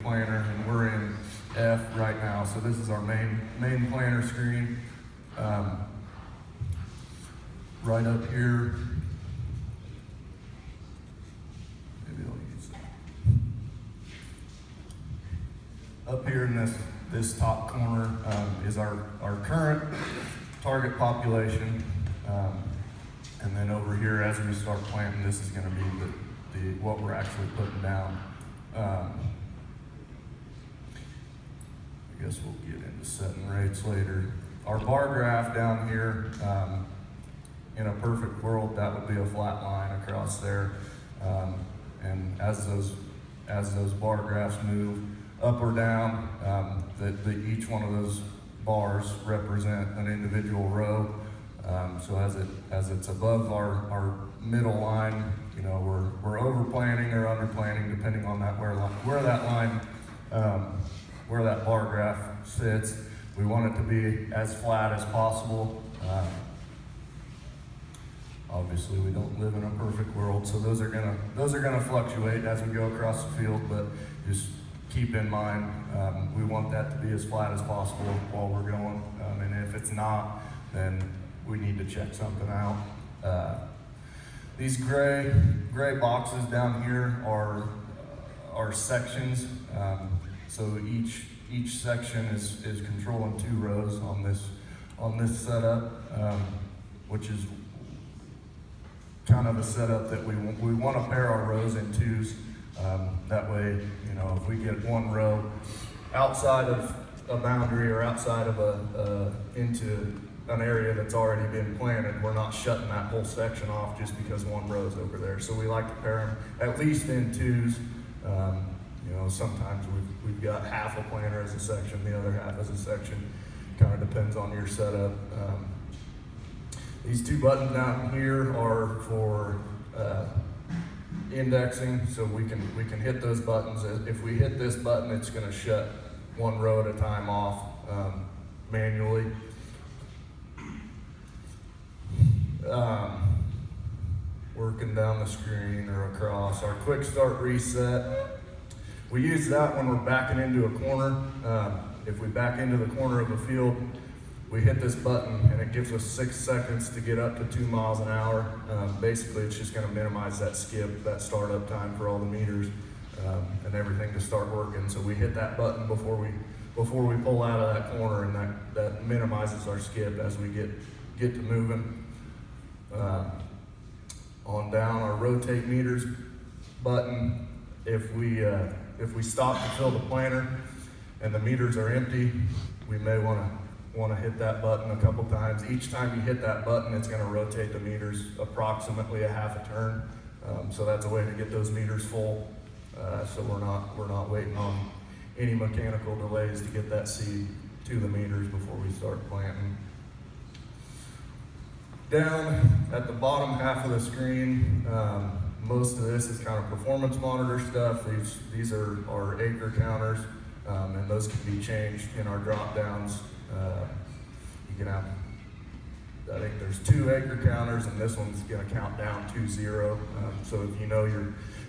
planner, and we're in F right now. So this is our main planner screen. Right up here, maybe I'll use that. Up here in this top corner is our current target population, and then over here, as we start planting, this is going to be what we're actually putting down. I guess we'll get into setting rates later. Our bar graph down here, in a perfect world, that would be a flat line across there. And as those bar graphs move up or down, each one of those bars represent an individual row. So as it's above our middle line, we're over planting or under planting, depending on where that bar graph sits. We want it to be as flat as possible. Obviously, we don't live in a perfect world, so those are gonna fluctuate as we go across the field. But just keep in mind, we want that to be as flat as possible while we're going. And if it's not, then we need to check something out. These gray boxes down here are sections. So each section is controlling 2 rows on this setup, which is kind of a setup that we want to pair our rows in 2s. That way, if we get one row outside of a boundary or outside of into an area that's already been planted, we're not shutting that whole section off just because one row's over there. So we like to pair them at least in 2s. Sometimes we've got half a planter as a section, the other half as a section. Kind of depends on your setup. These 2 buttons down here are for indexing, so we can hit those buttons. If we hit this button, it's going to shut one row at a time off manually. Working down the screen or across, our quick start reset. We use that when we're backing into a corner. If we back into the corner of a field, we hit this button and it gives us 6 seconds to get up to 2 miles an hour. Basically, it's just going to minimize that skip, that startup time for all the meters and everything to start working. So we hit that button before we pull out of that corner, and that minimizes our skip as we get to moving. On down, our rotate meters button. If we stop to fill the planter and the meters are empty, we may want to hit that button a couple times. Each time you hit that button, it's going to rotate the meters approximately a half a turn. So that's a way to get those meters full. So we're not waiting on any mechanical delays to get that seed to the meters before we start planting. Down at the bottom half of the screen, most of this is kind of performance monitor stuff. These are our acre counters, and those can be changed in our drop downs. You can have, I think there's 2 acre counters, and this one's going to count down to 0. So if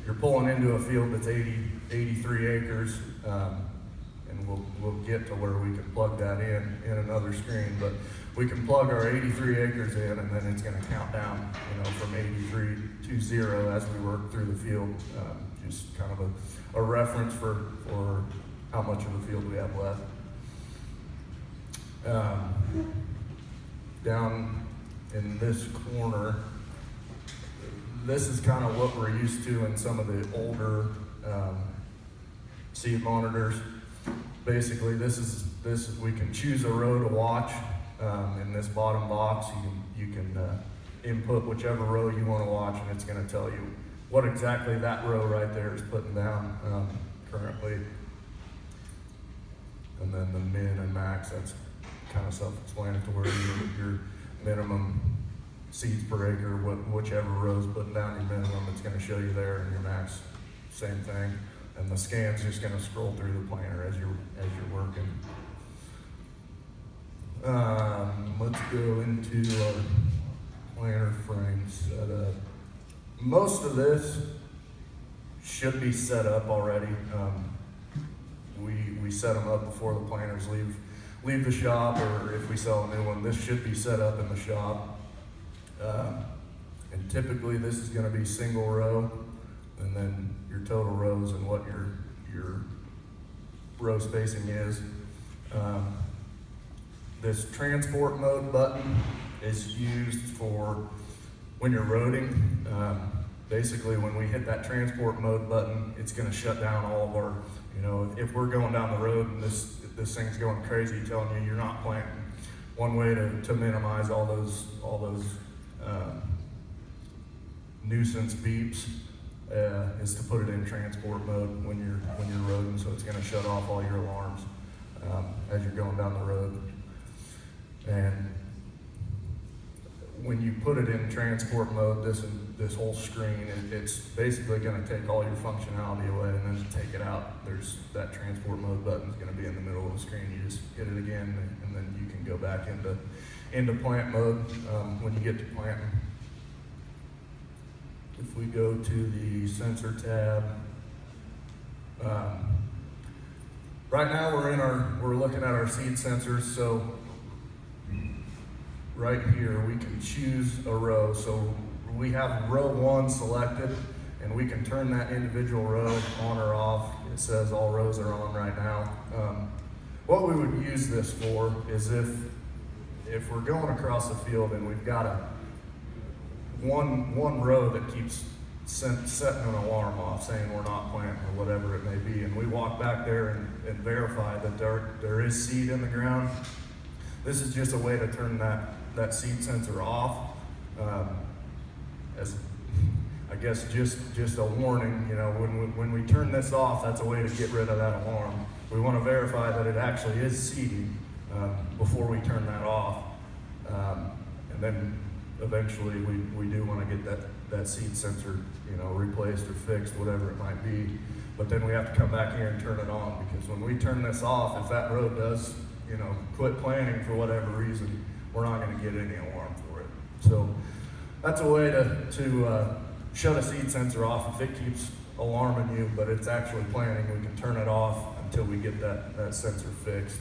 you're pulling into a field that's 83 acres, and we'll get to where we can plug that in another screen, but we can plug our 83 acres in, and then it's going to count down, from 83 to 0 as we work through the field. Just kind of a reference for how much of the field we have left. Down in this corner, this is kind of what we're used to in some of the older seed monitors. Basically, this we can choose a row to watch. In this bottom box, you can input whichever row you want to watch, and it's going to tell you what exactly that row right there is putting down currently. And then the min and max, that's kind of self-explanatory. Your minimum seeds per acre, whichever row is putting down your minimum, it's going to show you there, and your max, same thing. And the scan's just going to scroll through the planner as you're working. Let's go into our planter frame setup. Most of this should be set up already. set them up before the planters leave the shop, or if we sell a new one, this should be set up in the shop. And typically this is going to be single row, and then your total rows and what your row spacing is. This transport mode button is used for when you're roading. Basically, when we hit that transport mode button, it's going to shut down all of our, if we're going down the road and this thing's going crazy, telling you you're not planting. One way to minimize all those nuisance beeps is to put it in transport mode when you're roading, so it's going to shut off all your alarms as you're going down the road. And when you put it in transport mode, this whole screen, it's basically going to take all your functionality away and then take it out. There's that transport mode button is going to be in the middle of the screen. You just hit it again, and then you can go back into plant mode when you get to planting. If we go to the sensor tab, right now we're looking at our seed sensors. So right here we can choose a row. So we have row 1 selected, and we can turn that individual row on or off. It says all rows are on right now. What we would use this for is if we're going across the field and we've got one row that keeps setting an alarm off saying we're not planting or whatever it may be, and we walk back there and verify that there is seed in the ground. This is just a way to turn that seed sensor off. As I guess just a warning, when we turn this off, that's a way to get rid of that alarm. We want to verify that it actually is seeding before we turn that off, and then eventually we do want to get that seed sensor replaced or fixed, whatever it might be. But then we have to come back here and turn it on, because when we turn this off, if that row does quit planting for whatever reason, we're not going to get any alarm for it. So that's a way to shut a seed sensor off. If it keeps alarming you, but it's actually planting, we can turn it off until we get that sensor fixed.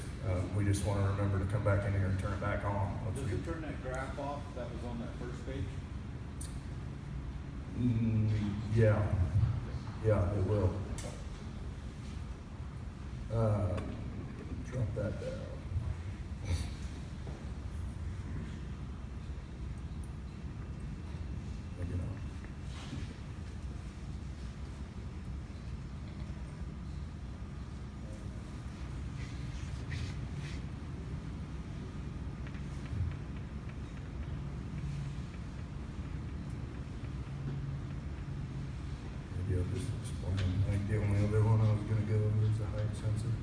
We just want to remember to come back in here and turn it back on. Does it turn that graph off that was on that first page? Yeah, it will. Drop that down. Just explain. Like the only other one I was going to go over is the height sensor.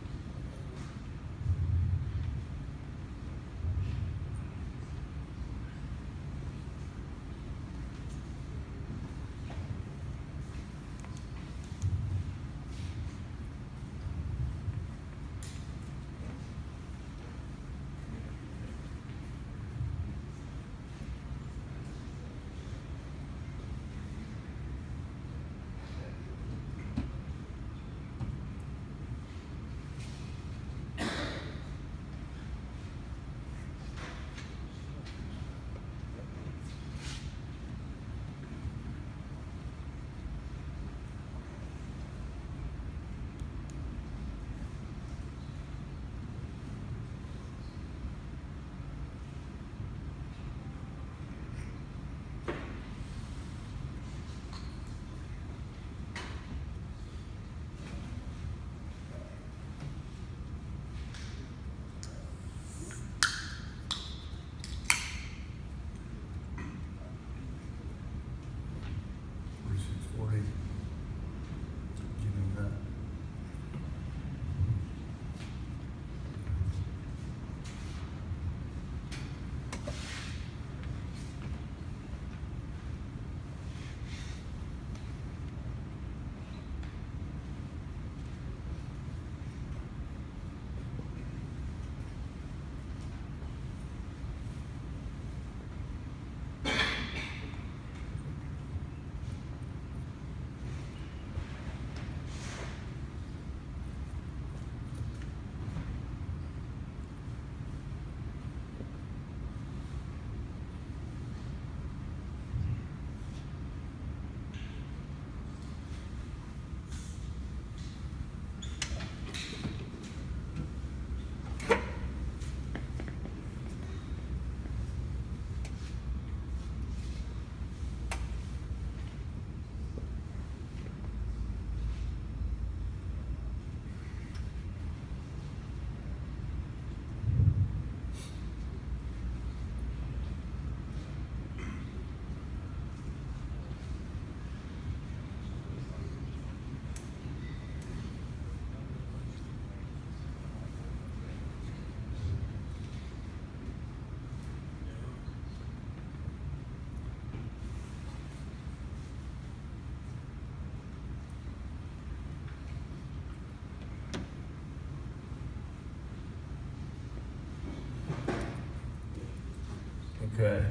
Okay,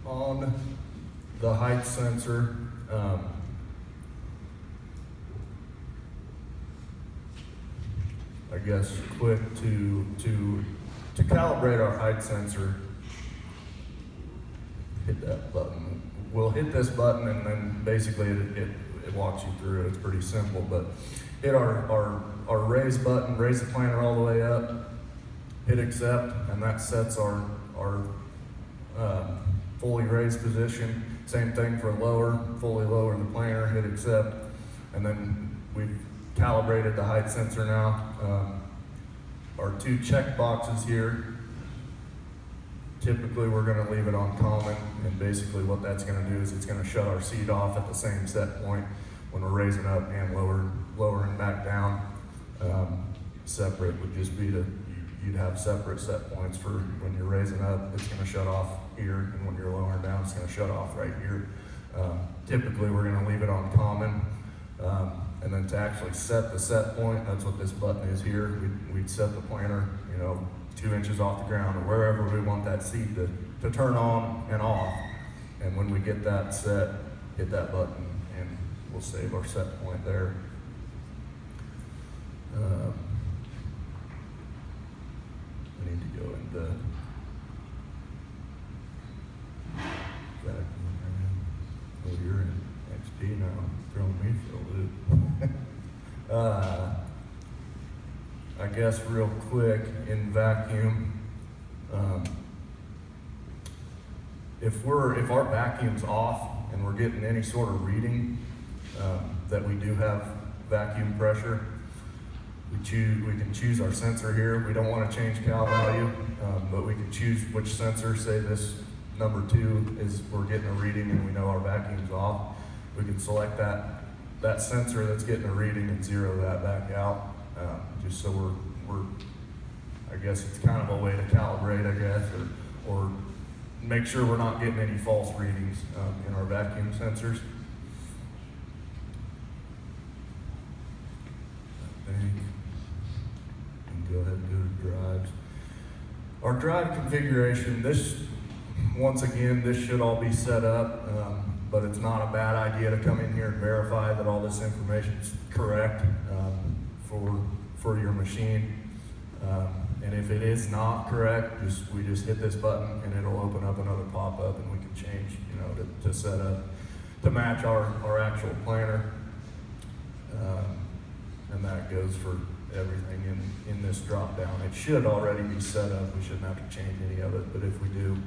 on the height sensor, I guess quick to calibrate our height sensor, hit that button. We'll hit this button and then basically it walks you through it. It's pretty simple, but hit our raise button, raise the planter all the way up, hit accept, and that sets our fully raised position. Same thing for lower, fully lower the planter, hit accept, and then we've calibrated the height sensor now. Our two check boxes here, typically we're going to leave it on common, and basically what that's going to do is it's going to shut our seat off at the same set point when we're raising up and lowering back down. Separate would just be you'd have separate set points for when you're raising up, it's going to shut off here, and when you're lowering down, it's going to shut off right here. Typically we're going to leave it on common. And then to actually set the set point, that's what this button is here. We'd set the planter, 2 inches off the ground or wherever we want that seat to turn on and off. And when we get that set, hit that button and we'll save our set point there. I need to go into vacuum. Oh, you're in XP now, throwing me for a loop. I guess real quick in vacuum, if our vacuum's off and we're getting any sort of reading that we do have vacuum pressure, we can choose our sensor here. We don't want to change cal value, but we can choose which sensor. Say this number 2 is we're getting a reading and we know our vacuum's off. We can select that sensor that's getting a reading and zero that back out, just so we're I guess it's kind of a way to calibrate, I guess, or make sure we're not getting any false readings in our vacuum sensors. I think we can go ahead and go to drives. Our drive configuration, once again, this should all be set up. But it's not a bad idea to come in here and verify that all this information is correct for your machine. And if it is not correct, we just hit this button and it'll open up another pop-up and we can change, to set up to match our actual planter. And that goes for everything in this drop down. It should already be set up. We shouldn't have to change any of it, but if we do,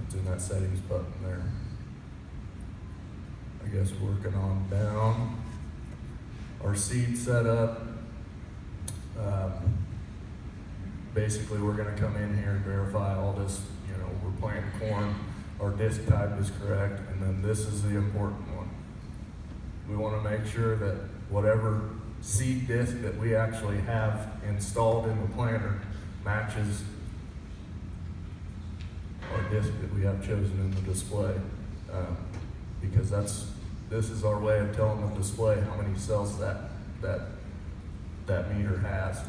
it's in that settings button there. I guess working on down. Our seed setup. Basically, we're going to come in here and verify all this. We're planting corn. Our disc type is correct, and then this is the important one. We want to make sure that whatever seed disc that we actually have installed in the planter matches our disc that we have chosen in the display. Because this is our way of telling the display how many cells that meter has.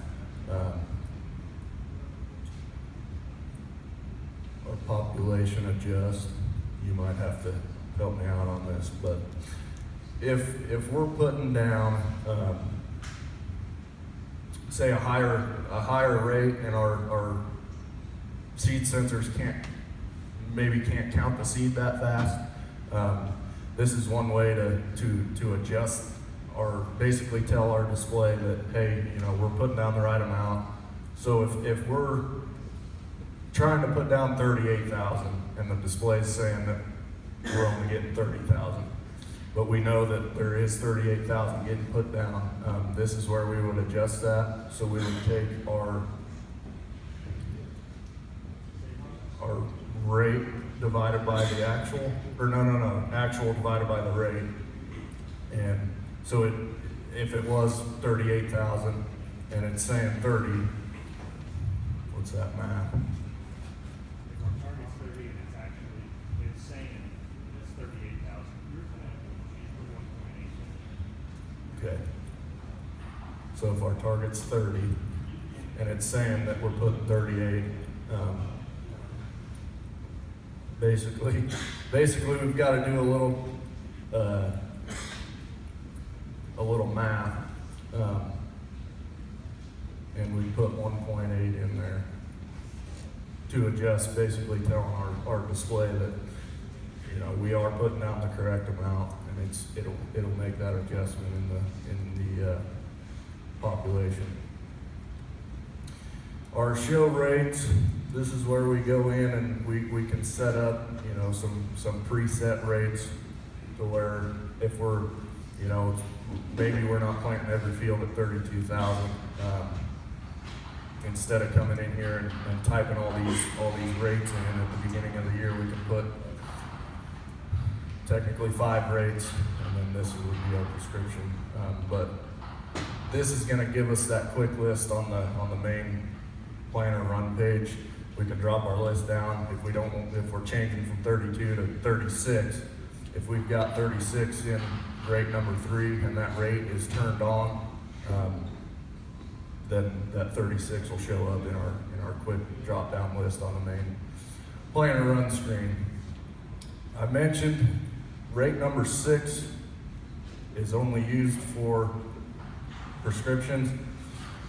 Our population adjust, you might have to help me out on this, but if we're putting down, say a higher rate and our seed sensors can't count the seed that fast, this is one way to adjust or basically tell our display that, hey, we're putting down the right amount. So if we're trying to put down 38,000 and the display is saying that we're only getting 30,000, but we know that there is 38,000 getting put down, this is where we would adjust that. So we would take our rate divided by the actual, or actual divided by the rate. And so if it was 38,000 and it's saying 30, what's that math? If our target's 30 and it's saying it's 38,000, you're 1.8. Okay. So if our target's 30 and it's saying that we're putting 38, basically we've got to do a little math, and we put 1.8 in there to adjust, basically telling our display that, you know, we are putting down the correct amount, and it'll make that adjustment in the population. Our show rates, this is where we go in and we can set up, you know, some preset rates to where if we're, you know, maybe we're not planting every field at 32,000. Instead of coming in here and typing all these rates in at the beginning of the year, we can put technically 5 rates, and then this would be our prescription. But this is going to give us that quick list on the main planner run page. We can drop our list down if we're changing from 32 to 36. If we've got 36 in rate number 3 and that rate is turned on, then that 36 will show up in our quick drop down list on the main planner run screen. I mentioned rate number 6 is only used for prescriptions.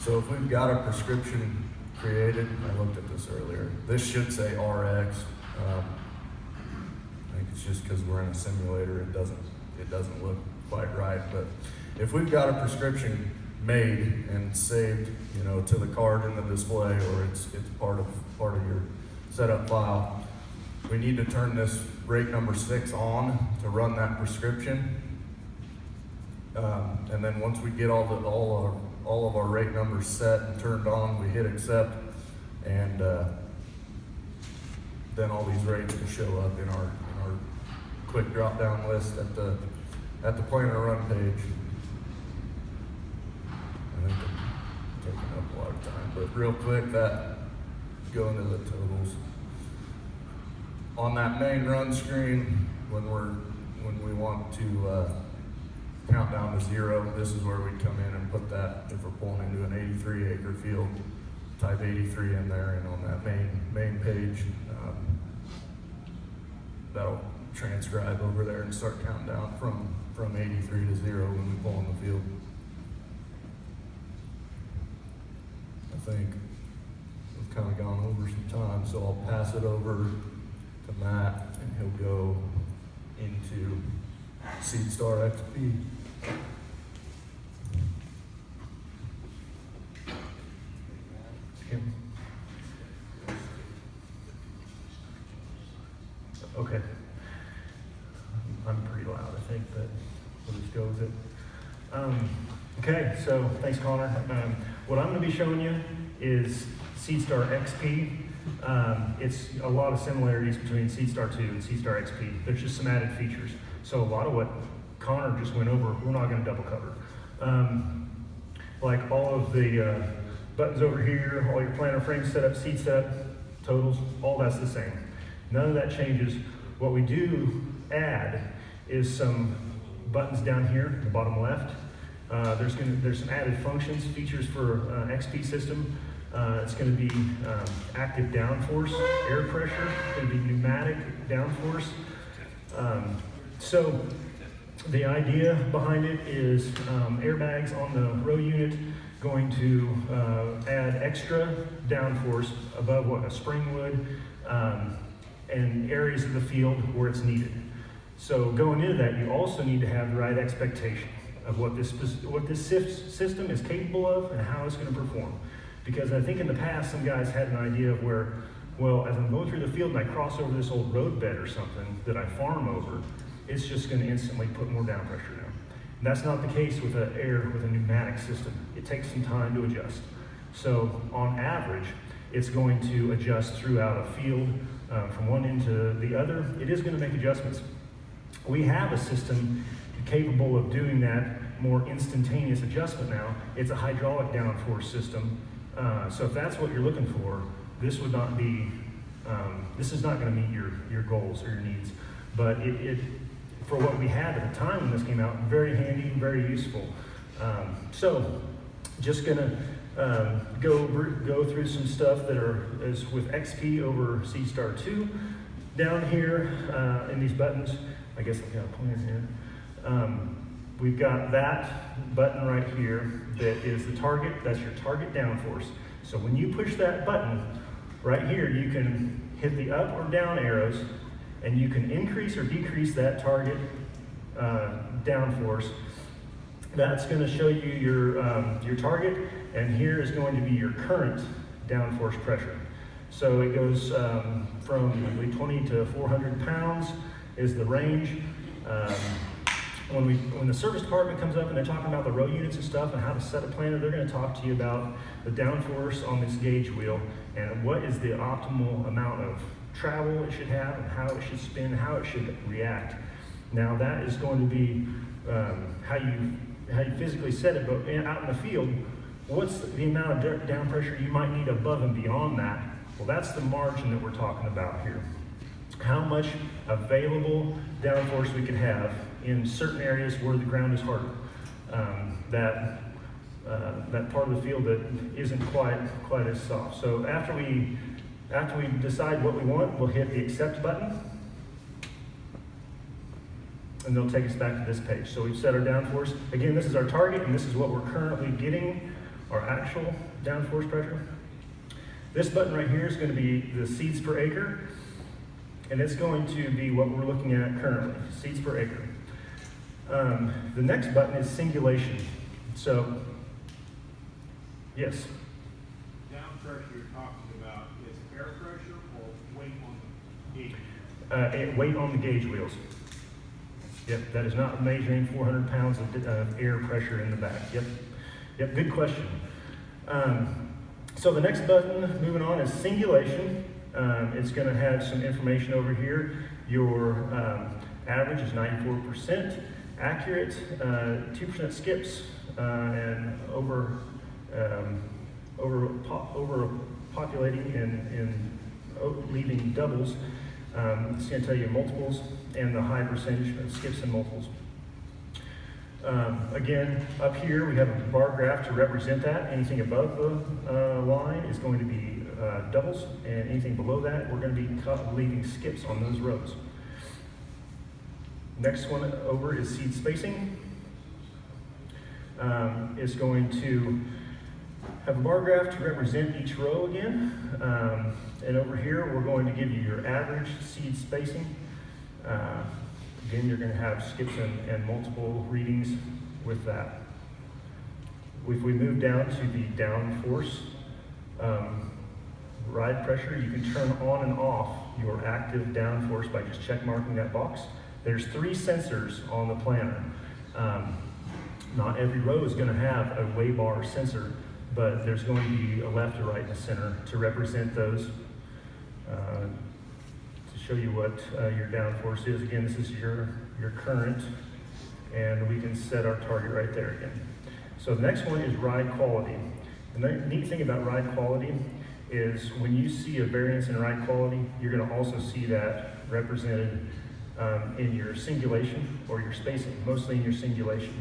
So if we've got a prescription created, I looked at this earlier, this should say RX. I think it's just because we're in a simulator, it doesn't look quite right. But if we've got a prescription made and saved, you know, to the card in the display, or it's part of your setup file, we need to turn this rate number 6 on to run that prescription. And then once we get all of our rate numbers set and turned on, we hit accept, and then all these rates will show up in our quick drop down list at the planner run page. I think I'm taking up a lot of time, but real quick, that go into the totals. On that main run screen, when we want to count down to 0, this is where we come in and put that. If we're pulling into an 83 acre field, type 83 in there, and on that main page, that'll transcribe over there and start counting down from 83 to 0 when we pull in the field. I think we've kind of gone over some time, so I'll pass it over to Matt, and he'll go into SeedStar XP. Okay. I'm pretty loud, I think, but we'll just go with it. Okay, so thanks, Connor. What I'm going to be showing you is SeedStar XP. It's a lot of similarities between SeedStar 2 and SeedStar XP. There's just some added features. So a lot of what Connor just went over, we're not going to double cover. Like all of the buttons over here, all your planter frame setup, seed setup, totals, all that's the same. None of that changes. What we do add is some buttons down here in the bottom left. There's some added functions, features for XP system. It's going to be active downforce, air pressure. It's going to be pneumatic downforce. So the idea behind it is airbags on the row unit, going to add extra downforce above what a spring would, and areas of the field where it's needed. So going into that, you also need to have the right expectation of what this system is capable of and how it's going to perform. Because I think in the past, some guys had an idea of where, well, as I'm going through the field and I cross over this old road bed or something that I farm over, it's just going to instantly put more down pressure down. And that's not the case with a pneumatic system. It takes some time to adjust. So on average, it's going to adjust throughout a field from one end to the other. It is going to make adjustments. We have a system capable of doing that more instantaneous adjustment now. It's a hydraulic downforce system. So if that's what you're looking for, this would not be, this is not going to meet your goals or your needs. But it for what we had at the time when this came out, very handy, very useful. So just going to go through some stuff that is with XP over SeedStar 2. Down here in these buttons, I guess I've got a pointer here. We've got that button right here that is the target, that's your target downforce. So when you push that button right here, you can hit the up or down arrows and you can increase or decrease that target downforce. That's going to show you your target, and here is going to be your current downforce pressure. So it goes from, I believe, 20 to 400 pounds is the range. When the service department comes up and they're talking about the row units and stuff and how to set a planner, they're going to talk to you about the downforce on this gauge wheel and what is the optimal amount of travel it should have and how it should spin, how it should react. Now that is going to be how you physically set it, but out in the field, what's the amount of down pressure you might need above and beyond that? Well, that's the margin that we're talking about here. How much available downforce we can have in certain areas where the ground is harder. That part of the field that isn't quite as soft. So after we decide what we want, we'll hit the accept button, and they'll take us back to this page. So we've set our downforce. Again, this is our target, and this is what we're currently getting, our actual downforce pressure. This button right here is going to be the seeds per acre, and it's going to be what we're looking at currently, seeds per acre. The next button is singulation. So, yes? Down pressure you're talking about is air pressure or weight on the gauge? Weight on the gauge wheels. Yep, that is not measuring 400 pounds of air pressure in the back. Yep, good question. So the next button, moving on, is singulation. It's going to have some information over here. Your average is 94%, accurate, 2% skips, and overpopulating and leaving doubles. It's going to tell you multiples and the high percentage of skips and multiples. Again, up here we have a bar graph to represent that. Anything above the line is going to be doubles, and anything below that we're going to be leaving skips on those rows. Next one over is seed spacing. It's going to have a bar graph to represent each row again. And over here we're going to give you your average seed spacing. Again, you're going to have skips and multiple readings with that. If we move down to the downforce ride pressure, you can turn on and off your active downforce by just check marking that box. There's 3 sensors on the planner. Not every row is going to have a weigh bar sensor, but there's going to be a left, a right, and a center to represent those. Show you what your downforce is. Again, this is your current, and we can set our target right there again. So the next one is ride quality. The neat thing about ride quality is when you see a variance in ride quality, you're going to also see that represented in your singulation or your spacing, mostly in your singulation.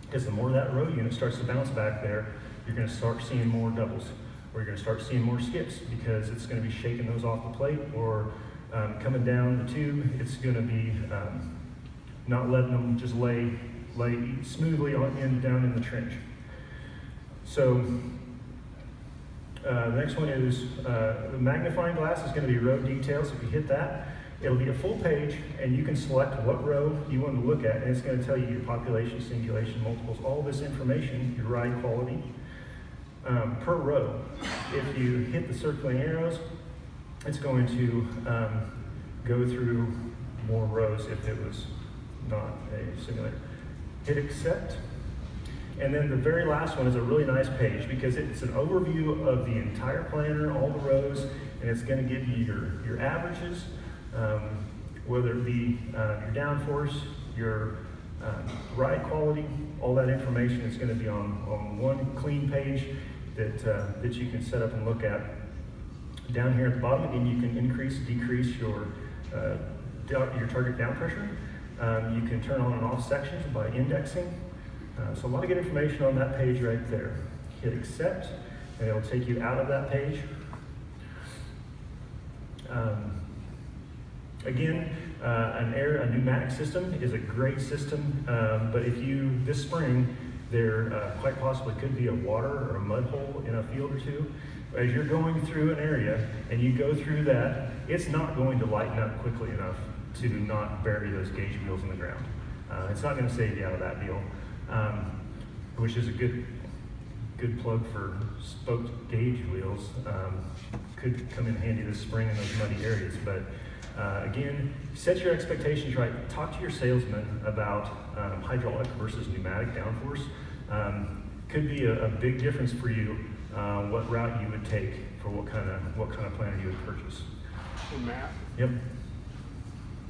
Because the more that row unit starts to bounce back there, you're going to start seeing more doubles, or you're going to start seeing more skips because it's going to be shaking those off the plate, or coming down the tube, it's going to be not letting them just lay smoothly down in the trench. So the next one is the magnifying glass is going to be row details. If you hit that, it'll be a full page, and you can select what row you want to look at, and it's going to tell you your population, singulation, multiples, all this information, your ride quality per row. If you hit the circling arrows, it's going to go through more rows if it was not a simulator. Hit accept. And then the very last one is a really nice page because it's an overview of the entire planner, all the rows, and it's going to give you your averages, whether it be your downforce, your ride quality, all that information is going to be on one clean page that you can set up and look at. Down here at the bottom, again, you can increase, decrease your target down pressure. You can turn on and off sections by indexing. So a lot of good information on that page right there. Hit accept, and it'll take you out of that page. Again, a pneumatic system is a great system, but if this spring, there quite possibly could be a water or a mud hole in a field or two. As you're going through an area and you go through that, it's not going to lighten up quickly enough to not bury those gauge wheels in the ground. It's not going to save you out of that deal, which is a good plug for spoked gauge wheels. Could come in handy this spring in those muddy areas. But again, set your expectations right. Talk to your salesman about hydraulic versus pneumatic downforce. Could be a big difference for you. What route you would take for what kind of planter you would purchase. Hey, Matt, Yep.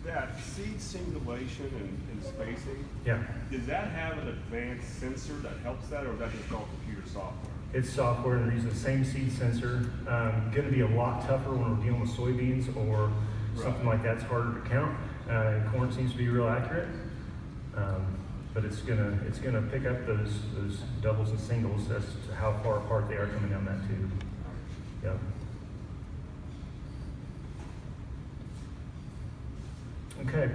that seed simulation and spacing, Yeah. does that have an advanced sensor that helps that, or is that just all computer software? It's software, and they're using the same seed sensor. Going to be a lot tougher when we're dealing with soybeans or something like that's harder to count. Corn seems to be real accurate, but it's gonna pick up those doubles and singles as to how far apart they are coming down that tube. Yep. Okay.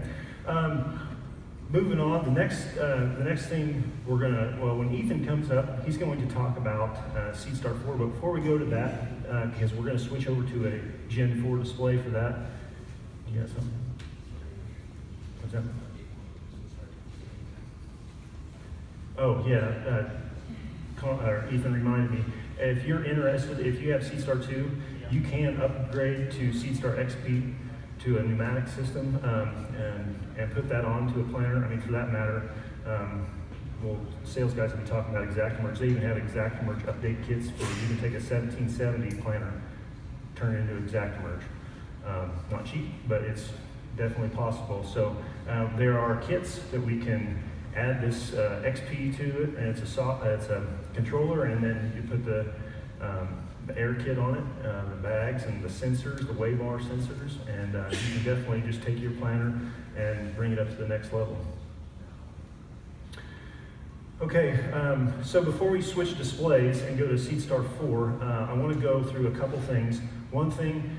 Moving on, the next thing when Ethan comes up, he's going to talk about Seed Start 4. But before we go to that, because we're going to switch over to a Gen 4 display for that. You got something? What's that? Oh yeah, Ethan reminded me. If you're interested, if you have Seed Start 2, you can upgrade to Seed Start XP to a pneumatic system and put that onto a planter. I mean, for that matter, sales guys will be talking about ExactEmerge. They even have ExactEmerge update kits for you can take a 1770 planter, turn it into ExactEmerge. Not cheap, but it's definitely possible. So there are kits that we can add this XP to it, and it's a controller, and then you put the air kit on it, the bags and the sensors, the Waybar sensors, and you can definitely just take your planter and bring it up to the next level. Okay, so before we switch displays and go to Seed Start 4, I want to go through a couple things. One thing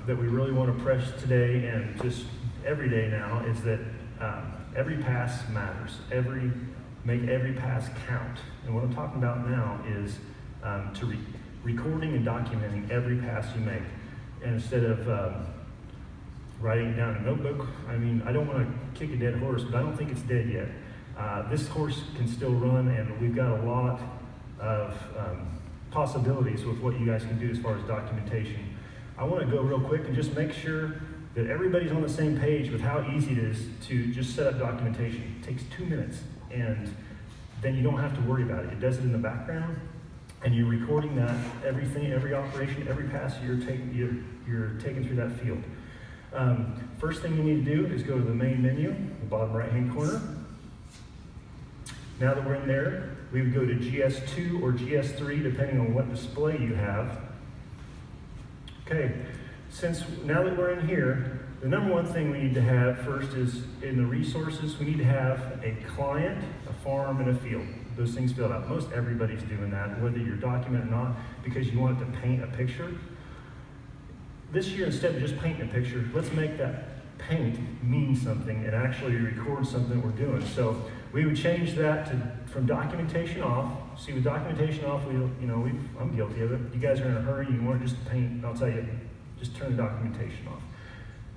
that we really want to press today and just every day now is that every pass matters. Make every pass count. And what I'm talking about now is recording and documenting every pass you make. And instead of writing it down in a notebook, I mean, I don't want to kick a dead horse, but I don't think it's dead yet. This horse can still run, and we've got a lot of possibilities with what you guys can do as far as documentation. I want to go real quick and just make sure that everybody's on the same page with how easy it is to just set up documentation. It takes 2 minutes, and then you don't have to worry about it. It does it in the background, and you're recording that, every operation, every pass you're taking through that field. First thing you need to do is go to the main menu, the bottom right-hand corner. Now that we're in there, we would go to GS2 or GS3, depending on what display you have. Okay, now that we're in here, the number one thing we need to have first is in the resources, we need to have a client, a farm, and a field. Those things filled out. Most everybody's doing that, whether you're documented or not, because you want it to paint a picture. This year, instead of just painting a picture, let's make that paint mean something and actually record something we're doing. So we would change that from documentation off. See, with documentation off, I'm guilty of it. You guys are in a hurry, you want just to paint, I'll tell you, just turn the documentation off.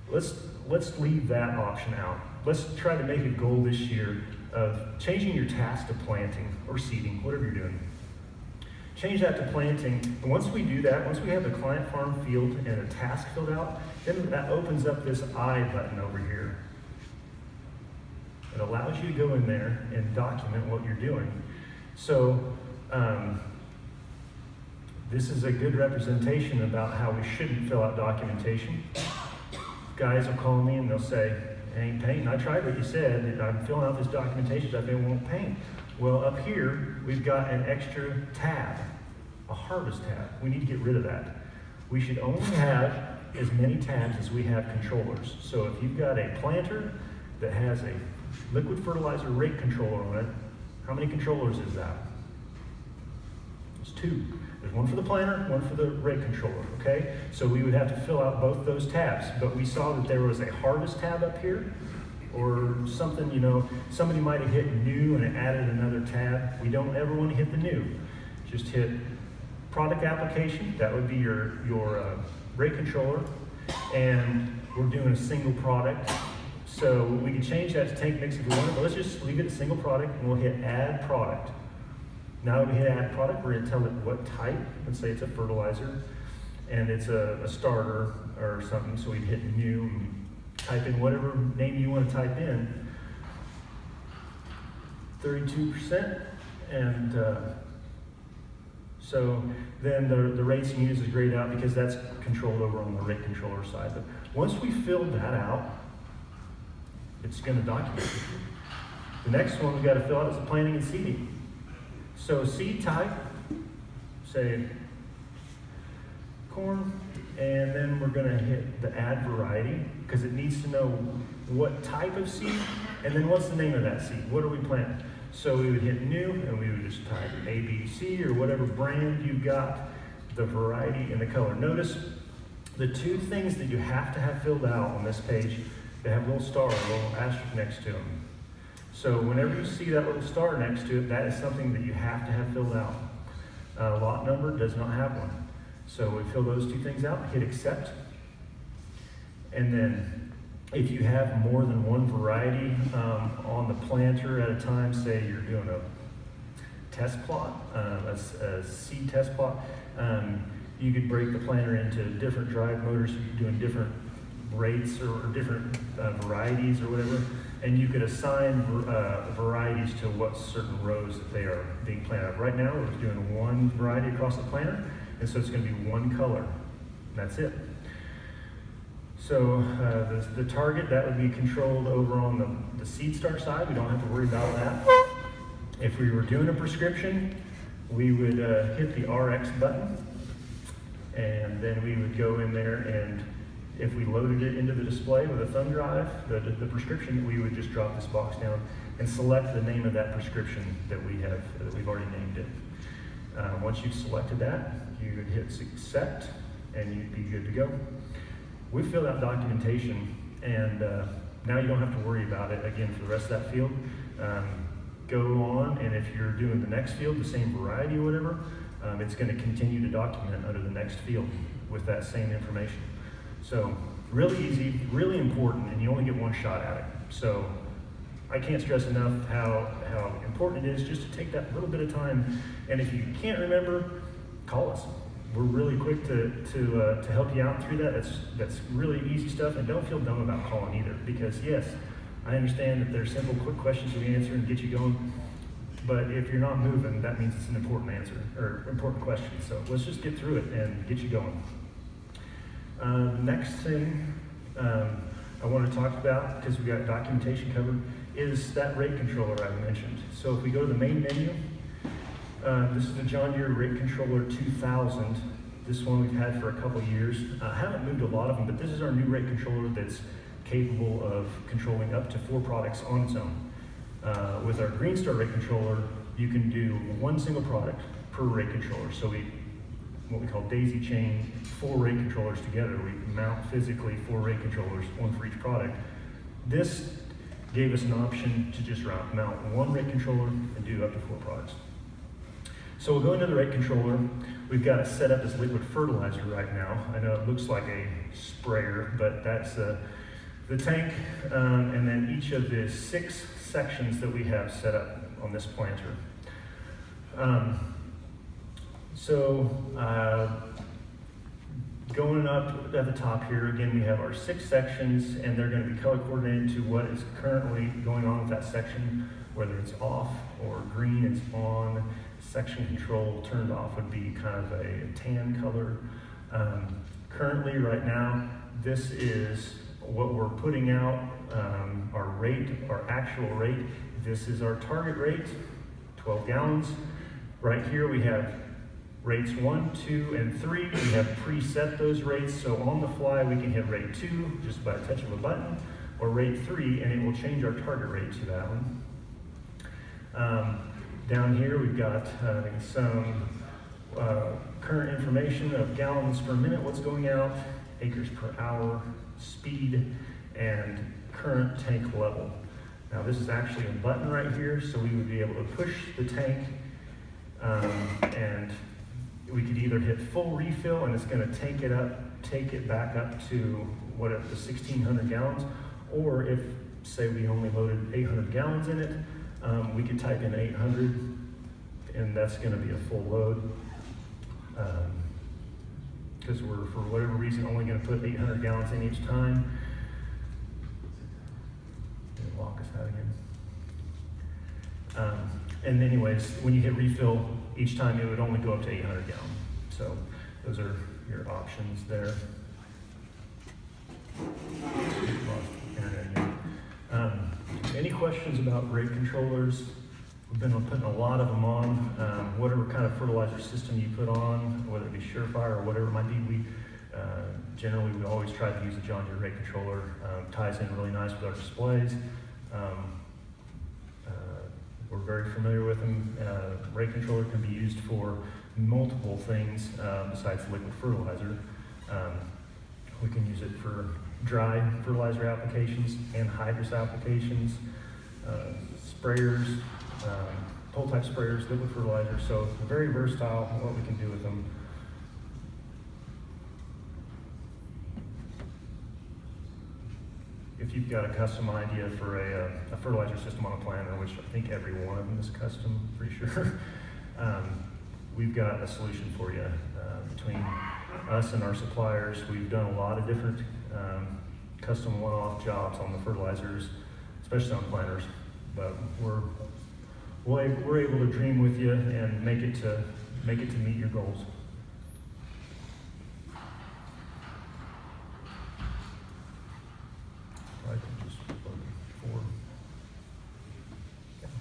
Let's leave that option out. Let's try to make a goal this year of changing your task to planting or seeding, whatever you're doing. Change that to planting, and once we do that, once we have the client farm field and a task filled out, then that opens up this I button over here. It allows you to go in there and document what you're doing. So this is a good representation about how we shouldn't fill out documentation. Guys will call me and they'll say, "I ain't painting. I tried what you said, and I'm filling out this documentation, but I won't paint." Well, up here, we've got an extra tab, a harvest tab. We need to get rid of that. We should only have as many tabs as we have controllers. So if you've got a planter that has a liquid fertilizer rate controller on it, how many controllers is that? It's 2. There's one for the planner, one for the rate controller, okay? So we would have to fill out both those tabs, but we saw that there was a harvest tab up here, or something, you know, somebody might have hit new and it added another tab. We don't ever want to hit the new. Just hit product application, that would be your rate controller, and we're doing a single product. So we can change that to tank mix if we want, but let's just leave it a single product and we'll hit add product. Now that we hit add product, we're gonna tell it what type. Let's say it's a fertilizer and it's a starter or something. So we'd hit new and type in whatever name you want to type in. 32%. And so then the rates and units is grayed out because that's controlled over on the rate controller side. But once we filled that out, it's going to document it. The next one we got to fill out is the planting and seeding. So seed type, say corn, and then we're going to hit the add variety because it needs to know what type of seed and then what's the name of that seed. What are we planting? So we would hit new and we would just type A, B, C or whatever brand you've got, the variety and the color. Notice the two things that you have to have filled out on this page, they have a little star, a little asterisk next to them. So whenever you see that little star next to it, that is something that you have to have filled out. Lot number does not have one. So we fill those two things out, hit accept. And then if you have more than one variety on the planter at a time, say you're doing a test plot, a seed test plot, you could break the planter into different drive motors, so you're doing different rates or different varieties or whatever, and you could assign varieties to what certain rows that they are being planted on. Right now, we're just doing one variety across the planter, and so it's going to be one color, and that's it. So the target, that would be controlled over on the seed star side. We don't have to worry about that. If we were doing a prescription, we would hit the RX button, and then we would go in there, and if we loaded it into the display with a thumb drive, the prescription, we would just drop this box down and select the name of that prescription that we've already named it. Once you've selected that, you would hit accept, and you'd be good to go. We filled out documentation, and now you don't have to worry about it again for the rest of that field. Go on, and if you're doing the next field, the same variety or whatever, it's going to continue to document under the next field with that same information. So really easy, really important, and you only get one shot at it. So I can't stress enough how important it is just to take that little bit of time. And if you can't remember, call us. We're really quick to help you out through that. That's really easy stuff, and don't feel dumb about calling either, because yes, I understand that there's simple, quick questions we answer and get you going, but if you're not moving, that means it's an important answer, or important question. So let's just get through it and get you going. Next thing I want to talk about, because we got documentation covered, is that rate controller I mentioned. So if we go to the main menu, this is the John Deere Rate Controller 2000. This one we've had for a couple years. I haven't moved a lot of them, but this is our new rate controller that's capable of controlling up to 4 products on its own. With our Greenstar rate controller, you can do one single product per rate controller. So what we call daisy chain 4 rate controllers together. We mount physically 4 rate controllers, one for each product. This gave us an option to just mount 1 rate controller and do up to 4 products. So we'll go into the rate controller. We've got it set up as liquid fertilizer right now. I know it looks like a sprayer, but that's the tank, and then each of the 6 sections that we have set up on this planter. Going up at the top here, again, we have our 6 sections, and they're going to be color coordinated to what is currently going on with that section, whether it's off or green, it's on. Section control turned off would be kind of a tan color. Currently, right now, this is what we're putting out, our rate, our actual rate. This is our target rate, 12 gallons. Right here we have rates 1, 2, and 3. We have preset those rates, so on the fly we can hit rate 2 just by a touch of a button, or rate 3, and it will change our target rate to that one. Down here we've got some current information of gallons per minute, what's going out, acres per hour, speed, and current tank level. Now this is actually a button right here, so we would be able to push the tank and we could either hit full refill and it's gonna take it back up to the 1,600 gallons, or if, say, we only loaded 800 gallons in it, we could type in 800 and that's gonna be a full load. Because we're, for whatever reason, only gonna put 800 gallons in each time. It'll lock us out again. And anyways, when you hit refill, each time it would only go up to 800 gallons. So those are your options there. Lost internet again. Any questions about rate controllers? We've been putting a lot of them on. Whatever kind of fertilizer system you put on, whether it be Surefire or whatever it might be, generally we always try to use the John Deere rate controller. Ties in really nice with our displays. We're very familiar with them. Rate controller can be used for multiple things besides liquid fertilizer. We can use it for dry fertilizer applications, anhydrous applications, sprayers, pole type sprayers, liquid fertilizer. So very versatile in what we can do with them. If you've got a custom idea for a fertilizer system on a planter, which I think every one of them is custom, pretty sure, we've got a solution for you. Between us and our suppliers, we've done a lot of different custom one-off jobs on the fertilizers, especially on planters. But we're able to dream with you and make it to meet your goals. I can just look forward. Okay.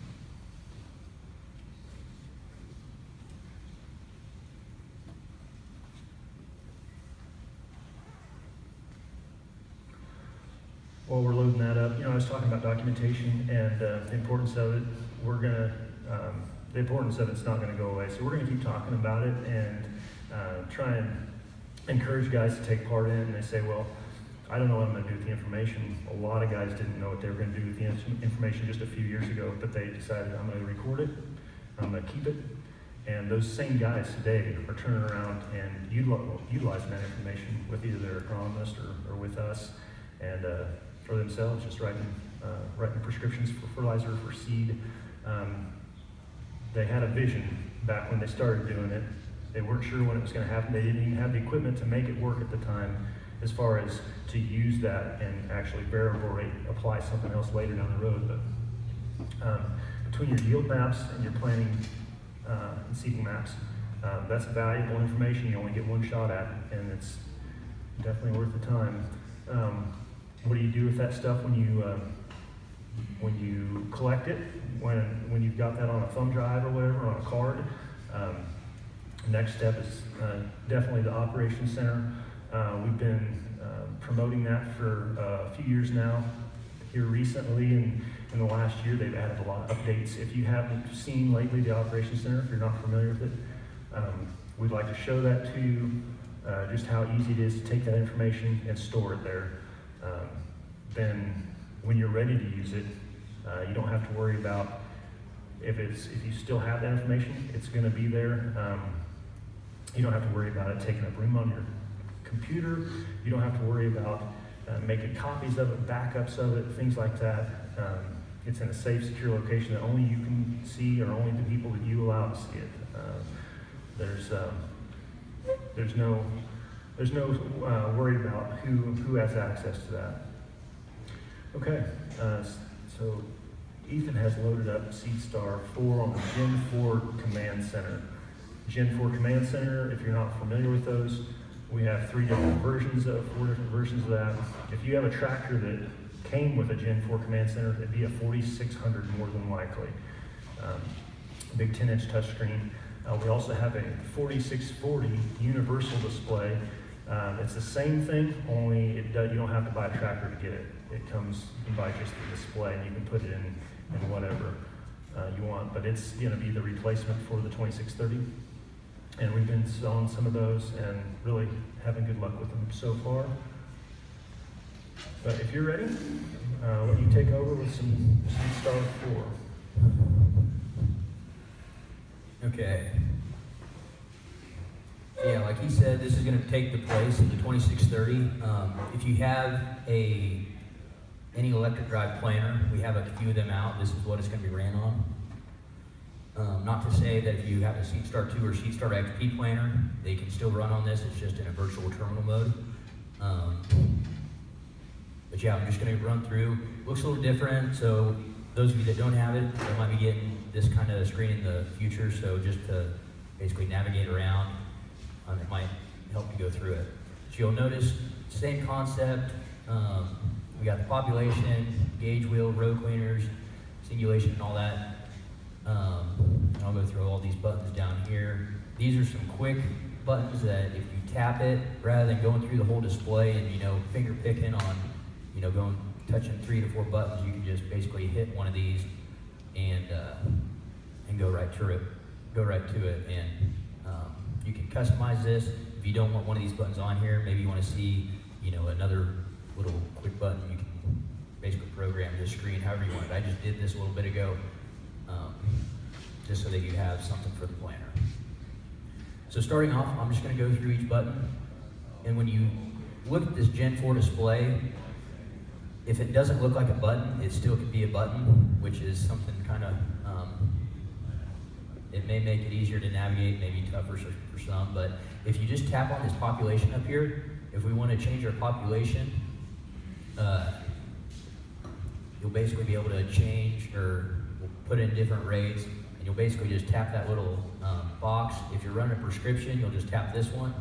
While we're loading that up, I was talking about documentation and the importance of it. The importance of it's not going to go away, so we're going to keep talking about it and try and encourage guys to take part in it. And they say, well, I don't know what I'm going to do with the information. A lot of guys didn't know what they were going to do with the information just a few years ago, but they decided, I'm going to record it, I'm going to keep it. And those same guys today are turning around and utilizing that information with either their agronomist or with us, and for themselves, just writing prescriptions for fertilizer, for seed. They had a vision back when they started doing it. They weren't sure when it was going to happen. They didn't even have the equipment to make it work at the time, as far as to use that and actually variable rate apply something else later down the road. But between your yield maps and your planting and seeding maps, that's valuable information you only get one shot at, and it's definitely worth the time. What do you do with that stuff when you collect it? When you've got that on a thumb drive or whatever, on a card? Next step is definitely the operations center. We've been promoting that for a few years now. Here recently, and in the last year, they've added a lot of updates. If you haven't seen lately the operations center, if you're not familiar with it, we'd like to show that to you, just how easy it is to take that information and store it there. Then when you're ready to use it, you don't have to worry about if you still have that information, it's going to be there. You don't have to worry about it taking up room on your computer. You don't have to worry about making copies of it, backups of it, things like that. It's in a safe, secure location that only you can see, or only the people that you allow to see it. There's no worry about who has access to that. Okay, so Ethan has loaded up SeedStar 4 on the Gen 4 Command Center. Gen 4 Command Center, if you're not familiar with those, we have 4 different versions of that. If you have a tractor that came with a Gen 4 Command Center, it'd be a 4600 more than likely. Big 10-inch touchscreen. We also have a 4640 universal display. It's the same thing, only you don't have to buy a tractor to get it. It comes, you can buy just the display, and you can put it in whatever you want. But it's going to be the replacement for the 2630. And we've been selling some of those and really having good luck with them so far. But if you're ready, I'll let you take over with some Star 4. Okay. Yeah, like he said, this is going to take the place of the 2630. If you have any electric drive planer, we have a few of them out. This is what it's going to be ran on. Not to say that if you have a SeatStar 2 or SeatStar XP planer, they can still run on this. It's just in a virtual terminal mode. But yeah, I'm just going to run through. Looks a little different, so those of you that don't have it, they might be getting this kind of screen in the future. So just to basically navigate around, it might help you go through it. So you'll notice same concept. We got the population, gauge wheel, row cleaners, singulation, and all that. I'll go through all these buttons down here. These are some quick buttons that if you tap it, rather than going through the whole display and finger picking on, touching 3 to 4 buttons, you can just basically hit one of these and go right to it. And you can customize this. If you don't want one of these buttons on here, maybe you want to see, another little quick button. You can basically program this screen however you want. I just did this a little bit ago. Just so that you have something for the planner. So starting off, I'm just going to go through each button, and when you look at this Gen 4 display, if it doesn't look like a button, it still could be a button, which is something kind of, it may make it easier to navigate, maybe tougher for some, but if you just tap on this population up here, if we want to change our population, you'll basically be able to change or put in different rates. You'll basically just tap that little box. If you're running a prescription, you'll just tap this one.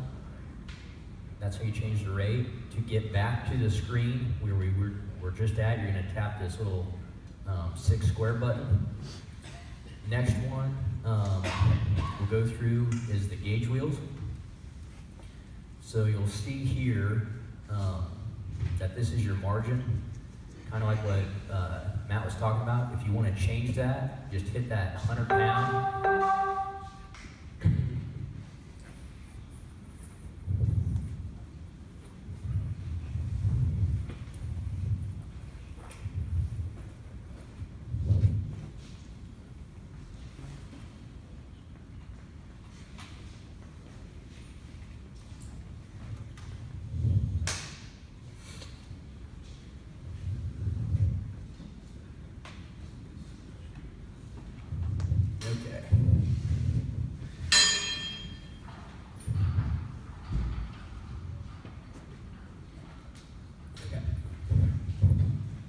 That's how you change the rate. To get back to the screen where we were just at, you're going to tap this little 6 square button. Next one we'll go through is the gauge wheels. So you'll see here that this is your margin, kind of like what Matt was talking about. If you want to change that, just hit that 100 pound.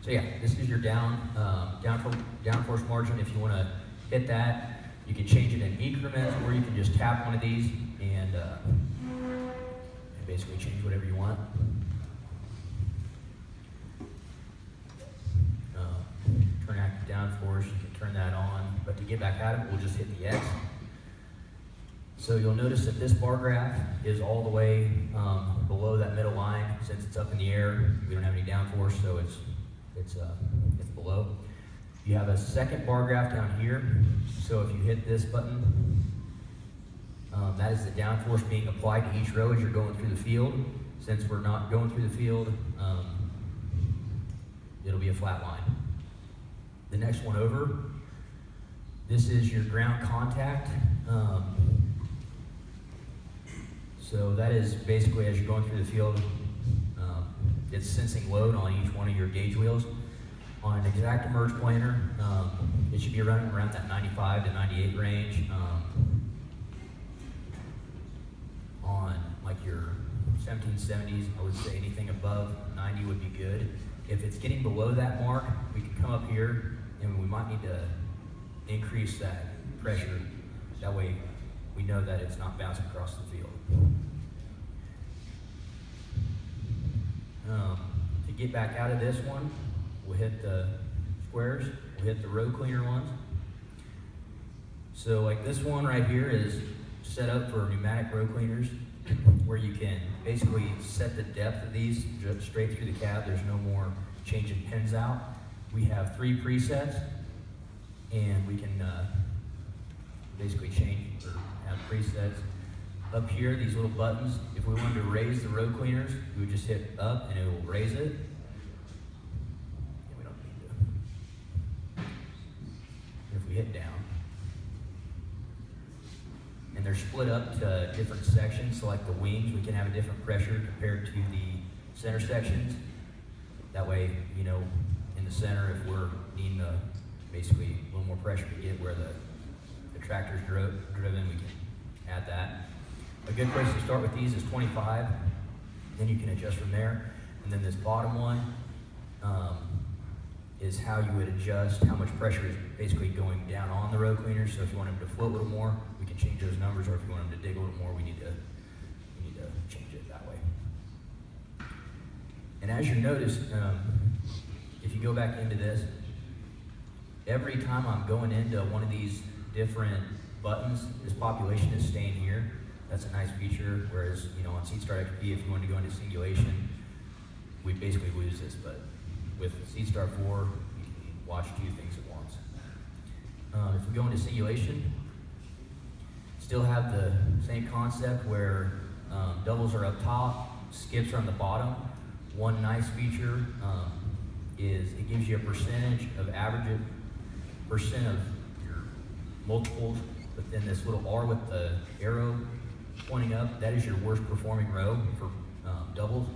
So yeah, this is your downforce margin. If you want to hit that, you can change it in increments, or you can just tap one of these and basically change whatever you want. Turn active downforce, you can turn that on, but to get back at it, we'll just hit the X. So you'll notice that this bar graph is all the way below that middle line. Since it's up in the air, we don't have any downforce, so it's below. You have a second bar graph down here. So if you hit this button, that is the downforce being applied to each row as you're going through the field. Since we're not going through the field, it'll be a flat line. The next one over, this is your ground contact. So that is basically as you're going through the field, it's sensing load on each one of your gauge wheels. On an ExactEmerge planer, it should be running around that 95 to 98 range. On like your 1770s, I would say anything above 90 would be good. If it's getting below that mark, we can come up here and we might need to increase that pressure. That way we know that it's not bouncing across the field. To get back out of this one, we'll hit the squares, we'll hit the row cleaner ones. So like this one right here is set up for pneumatic row cleaners, where you can basically set the depth of these just straight through the cab. There's no more changing pins out. We have 3 presets, and we can basically change or have presets. up here, these little buttons, if we wanted to raise the road cleaners, we would just hit up and it will raise it. And we don't need to. If we hit down, and they're split up to different sections, so like the wings, we can have a different pressure compared to the center sections. That way, you know, in the center, if we're needing basically a little more pressure to get where the tractor's driven, we can add that. A good place to start with these is 25, then you can adjust from there. And then this bottom one is how you would adjust how much pressure is basically going down on the road cleaner. So if you want them to float a little more, we can change those numbers, or if you want them to dig a little more, we need to change it that way. And as you notice, if you go back into this, every time I'm going into one of these different buttons, this population is staying here. That's a nice feature, whereas, you know, on SeedStar XP, if you want to go into singulation, we basically lose this, but with SeedStar 4, you can watch two things at once. If we go into singulation, still have the same concept where doubles are up top, skips are on the bottom. One nice feature is it gives you a percentage of average percent of your multiples, but then this little R with the arrow pointing up, that is your worst performing row for doubles.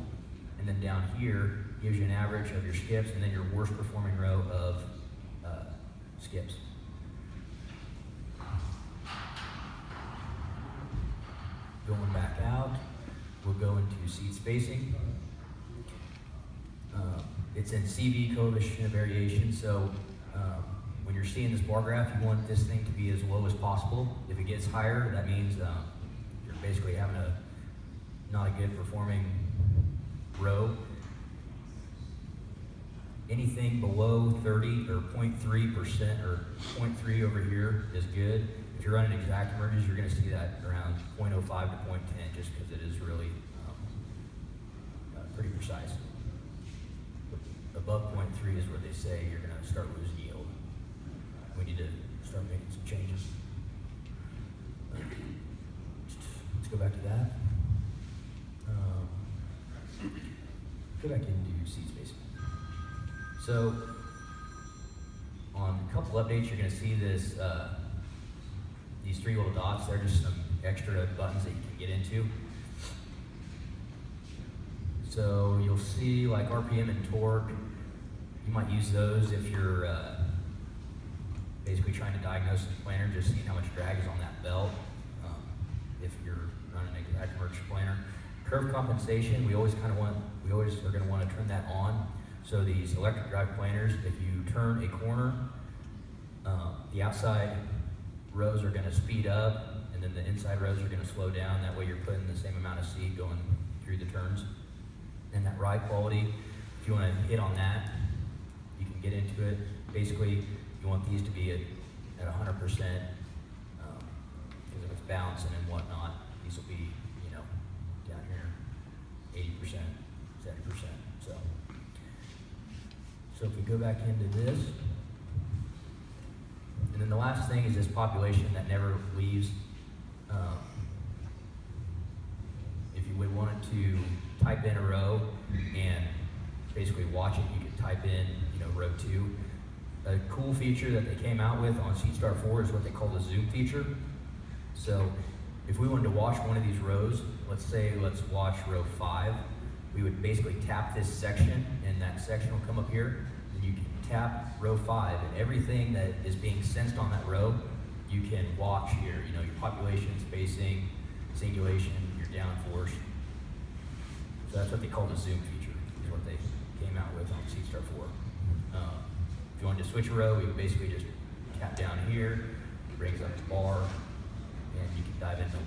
And then down here gives you an average of your skips, and then your worst performing row of skips. Going back out, we'll go into seed spacing. It's in CV, coefficient of variation, so when you're seeing this bar graph, you want this thing to be as low as possible. If it gets higher, that means you're basically having not a good performing row. Anything below 30 or 0.3% or 0.3 over here is good. If you're running exact merges, you're going to see that around 0.05 to 0.10, just because it is really pretty precise. Above 0.3 is where they say you're going to start losing yield. We need to start making some changes. Let's go back to that. Go back into seed spacing. So, on a couple updates, you're going to see this. These three little dots. They're just some extra buttons that you can get into. So you'll see like RPM and torque. You might use those if you're basically trying to diagnose the planter, just seeing how much drag is on that belt. If you're running an exact merge planter. Curve compensation, we always are going to want to turn that on. So these electric drive planters, if you turn a corner, the outside rows are going to speed up, and then the inside rows are going to slow down. That way you're putting the same amount of seed going through the turns. And that ride quality, if you want to hit on that, you can get into it. Basically, you want these to be at 100%, because if it's bouncing and whatnot, these will be, you know, down here, 80%, 70%. So if we go back into this, and then the last thing is this population that never leaves. If you would want to type in a row and basically watch it, you could type in, you know, row 2. A cool feature that they came out with on SeedStar 4 is what they call the zoom feature. So if we wanted to watch one of these rows, let's watch row 5, we would basically tap this section, and that section will come up here, and you can tap row 5, and everything that is being sensed on that row, you can watch here. You know, your population, spacing, singulation, your downforce. So that's what they call the zoom feature, is what they came out with on SeedStar 4. If you wanted to switch a row, you would basically just tap down here, it brings up the bar, and you can dive into it.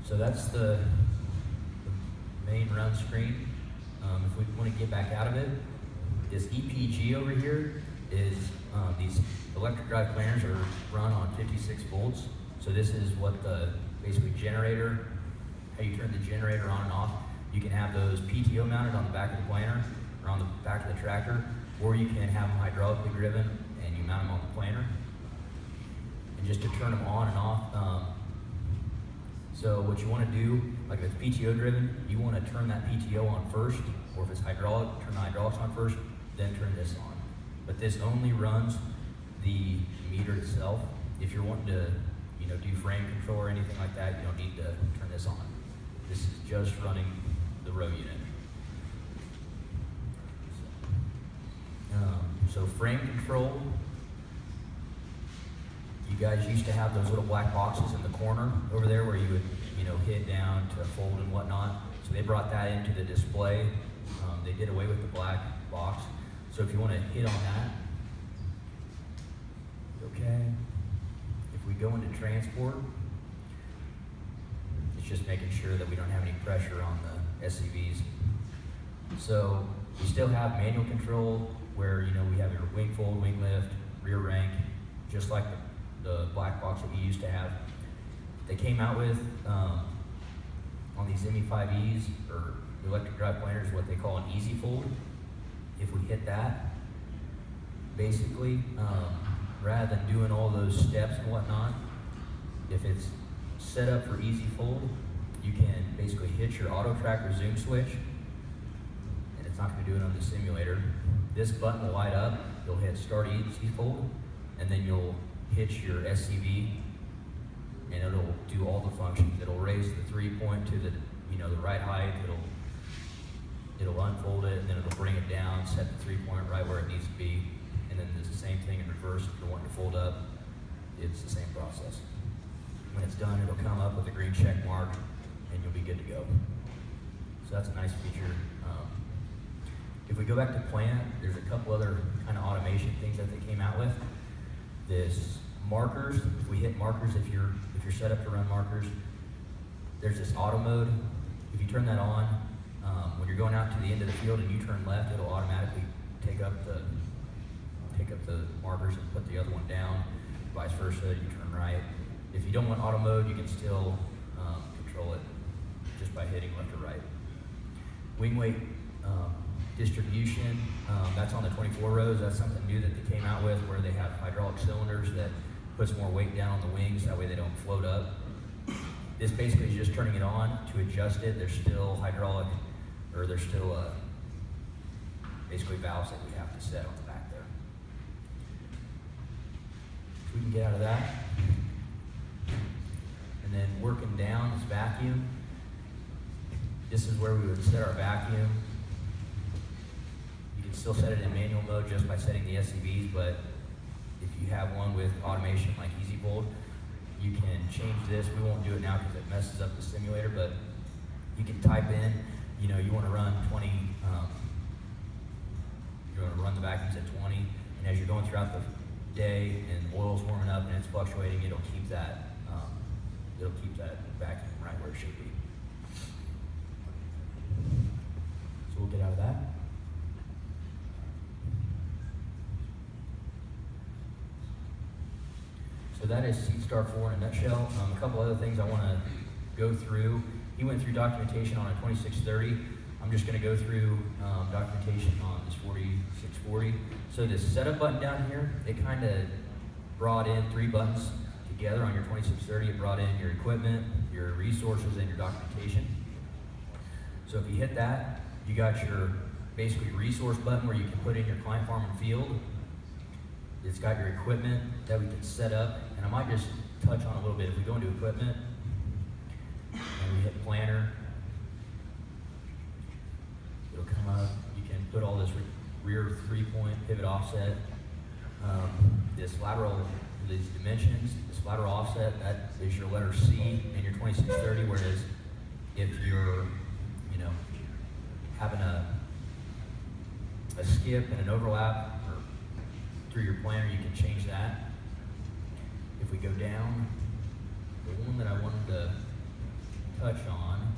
So that's the main run screen. If we want to get back out of it, this EPG over here is these electric drive planters are run on 56 volts. So this is what the basically generator, how you turn the generator on and off. You can have those PTO mounted on the back of the planter or on the back of the tractor, or you can have them hydraulically driven and you mount them on the planter. And and just to turn them on and off. So what you want to do, like if it's PTO driven, you want to turn that PTO on first, or if it's hydraulic, turn the hydraulics on first, then turn this on. But this only runs the meter itself. If you're wanting to, do frame control or anything like that, you don't need to turn this on. This is just running the row unit. So frame control, you guys used to have those little black boxes in the corner over there where you would, hit down to fold and whatnot. So they brought that into the display. They did away with the black box. So if you want to hit on that, okay. If we go into transport, it's just making sure that we don't have any pressure on the SCVs. So we still have manual control where, we have your wing fold, wing lift, rear rank, just like the black box that we used to have. They came out with, on these ME5Es, or electric drive planners, what they call an easy fold. If we hit that, basically, rather than doing all those steps and whatnot, if it's set up for easy fold, you can basically hit your auto track or zoom switch, and it's not going to do it on the simulator. This button will light up, you'll hit start easy fold, and then you'll hit your SCV, and it'll do all the functions. It'll raise the 3-point to the, the right height, it'll unfold it, and then it'll bring it down, set the 3-point right where it needs to be, and then it's the same thing in reverse. If you're wanting to fold up, it's the same process. When it's done, it'll come up with a green check mark, and you'll be good to go. So that's a nice feature. If we go back to plant, there's a couple other kind of automation things that they came out with. This markers, if we hit markers, if you're set up to run markers, there's this auto mode. If you turn that on, when you're going out to the end of the field and you turn left, it'll automatically take up the markers and put the other one down. Vice versa, you turn right. If you don't want auto mode, you can still control it just by hitting left or right. Wing weight distribution, that's on the 24 rows. That's something new that they came out with, where they have hydraulic cylinders that puts more weight down on the wings, that way they don't float up. This basically is just turning it on to adjust it. There's still hydraulic, or there's still basically valves that we have to set on the back there. So we can get out of that. And then working down is vacuum. This is where we would set our vacuum. You can still set it in manual mode just by setting the SCVs, but if you have one with automation like Easy Fold, you can change this. We won't do it now because it messes up the simulator, but you can type in, you want to run 20, you're going to run the vacuums at 20, and as you're going throughout the day and the oil's warming up and it's fluctuating, it'll keep that vacuum right where it should be. So we'll get out of that. So that is SeedStar 4 in a nutshell. A couple other things I want to go through. He went through documentation on a 2630. I'm just going to go through documentation on this 4640. So this setup button down here, it kind of brought in 3 buttons together on your 2630. It brought in your equipment, your resources, and your documentation. So if you hit that, you got your basically resource button where you can put in your client farm and field. It's got your equipment that we can set up, and I might just touch on a little bit. If we go into equipment and we hit planner, it'll come up. You can put all this rear 3-point pivot offset, this lateral, these dimensions, this lateral offset, that is your letter C in your 2630, whereas if you're, having a skip and an overlap or through your planner, you can change that. If we go down, the one that I wanted to touch on,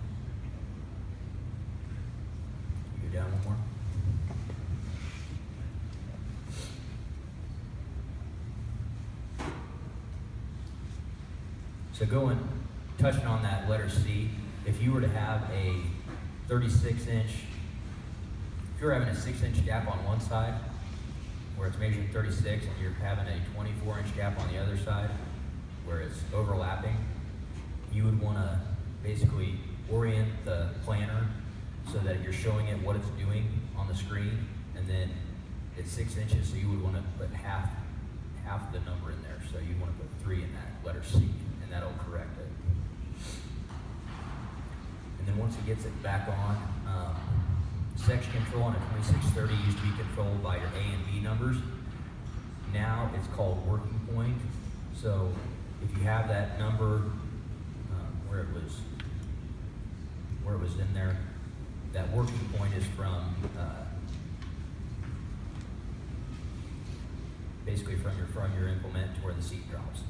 go down one more. So touching on that letter C, if you were to have a 36-inch, if you're having a 6-inch gap on one side, where it's measuring 36, and you're having a 24-inch gap on the other side, where it's overlapping, you would want to basically orient the planner so that you're showing it what it's doing on the screen, and then it's 6 inches, so you would want to put half the number in there. So you want to put 3 in that letter C, and that'll correct it. And then once it gets it back on, section control on a 2630 used to be controlled by your A and B numbers. Now it's called working point. So if you have that number where it was in there, that working point is from basically from your implement to where the seat drops.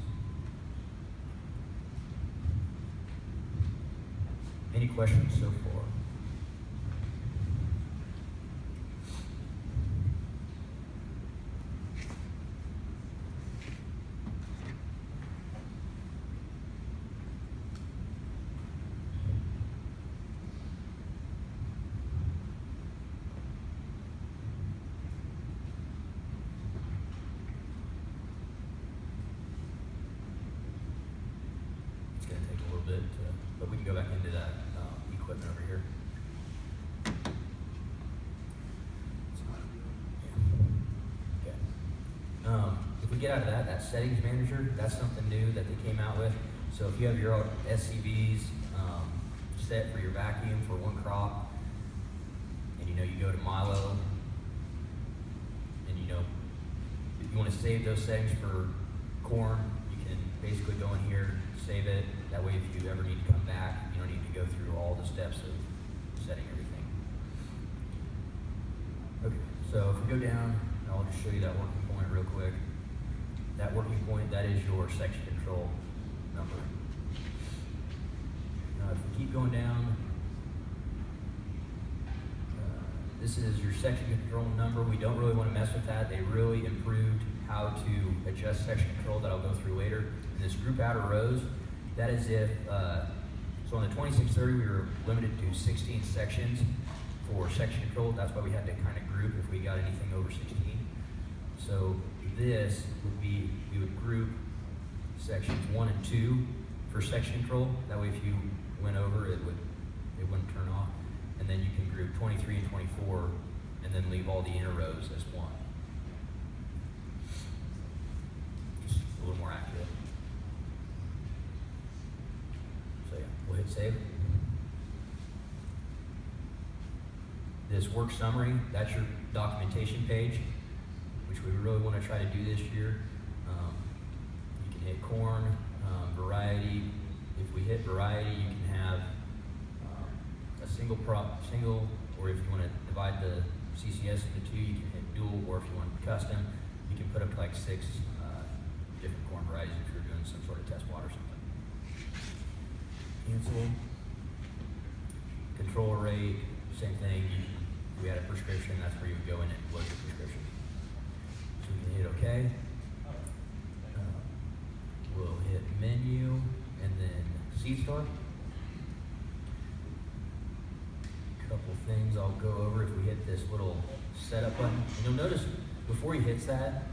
Any questions so far? It's going to take a little bit, but we can go back into that equipment over here. Okay. If we get out of that settings manager, that's something new that they came out with. So if you have your own SCVs set for your vacuum for one crop, and you go to Milo, and if you want to save those settings for corn, you can basically go in here, save it. That way, if you ever need to come back, you don't need to go through all the steps of setting everything. Okay, so if we go down, I'll just show you that working point real quick. That working point, that is your section control number. Now, if we keep going down, this is your section control number. We don't really want to mess with that. They really improved how to adjust section control that I'll go through later. And this group outer rows, that is if, so on the 2630 we were limited to 16 sections for section control. That's why we had to kind of group if we got anything over 16. So this would be, we would group sections 1 and 2 for section control. That way if you went over, it wouldn't turn off. And then you can group 23 and 24 and then leave all the inner rows as one. Just a little more accurate. So yeah, we'll hit save. This work summary, that's your documentation page, which we really want to try to do this year. You can hit corn, variety. If we hit variety, you can have a single, or if you want to divide the CCS into 2, you can hit dual, or if you want custom, you can put up to like 6 different corn varieties if you're doing some sort of test plot or something. Cancel. Control rate, same thing. If we had a prescription, that's where you would go in and load your prescription. So we can hit OK. We'll hit menu and then seed store. Couple things I'll go over if we hit this little setup button. And you'll notice before he hits that,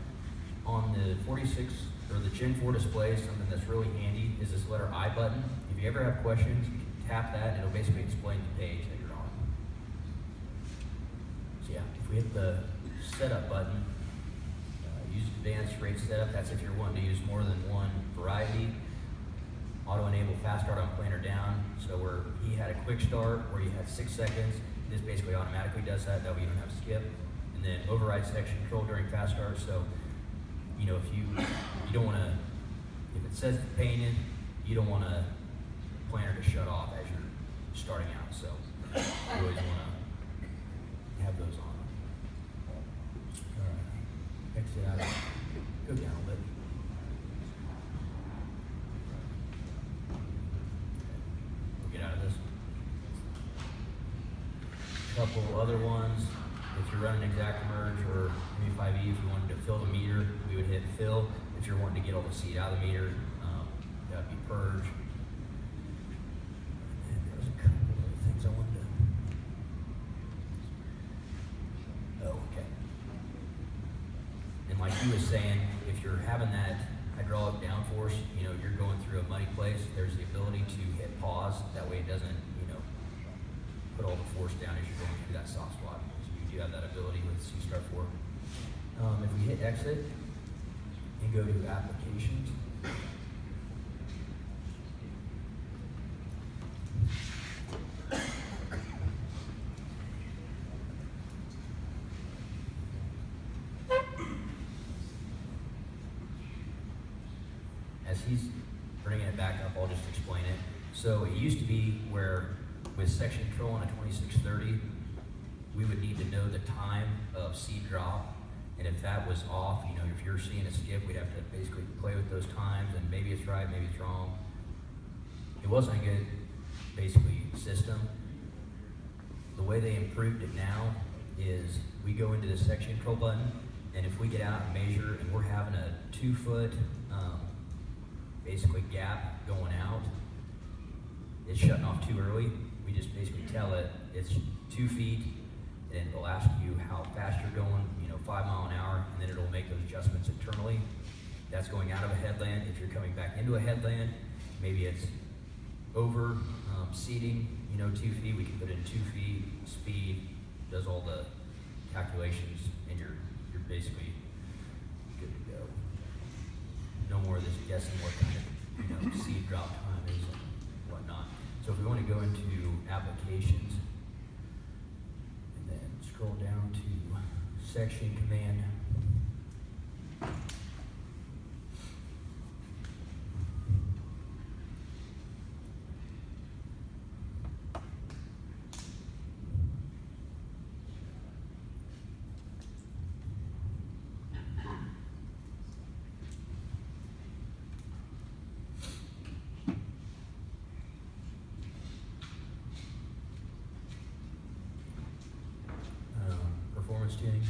on the 46 or the Gen 4 display, something that's really handy is this letter I button. If you ever have questions, you can tap that and it'll basically explain the page that you're on. So yeah, if we hit the setup button, use advanced rate setup, that's if you're wanting to use more than one variety. Auto enable fast start on planter down. So where he had a quick start where you had 6 seconds, this basically automatically does that. That way you don't have to skip. And then override section control during fast start. So, if you don't want to, if it says painted, you don't want a planter to shut off as you're starting out. So you always want to have those on. All right, exit out. Go down a bit. Out of this. A couple other ones. If you're running exact merge or MU5E, if you wanted to fill the meter, we would hit fill. If you're wanting to get all the seed out of the meter, that would be purge. And there's a couple of other things I wanted to. Oh, okay. And like he was saying, if you're having that hydraulic downforce, you're place, there's the ability to hit pause. That way it doesn't, put all the force down as you're going through that soft spot. So you do have that ability with C-Star 4. If we hit exit and go to applications, as he's bringing it back up, I'll just explain it. So it used to be where with section control on a 2630, we would need to know the time of seed drop. And if that was off, if you're seeing a skip, we'd have to basically play with those times, and maybe it's right, maybe it's wrong. It wasn't a good, basically, system. The way they improved it now is we go into the section control button, and if we get out and measure, and we're having a 2-foot, basically gap going out, it's shutting off too early. We just basically tell it it's 2 feet, and it'll ask you how fast you're going, 5 mile an hour, and then it'll make those adjustments internally. That's going out of a headland. If you're coming back into a headland, maybe it's over seating, 2 feet, we can put in 2 feet, speed, does all the calculations, and you're basically good to go. No more of this guessing what kind of, seed drop time is and whatnot. So if we want to go into applications, and then scroll down to section command, performance tuning,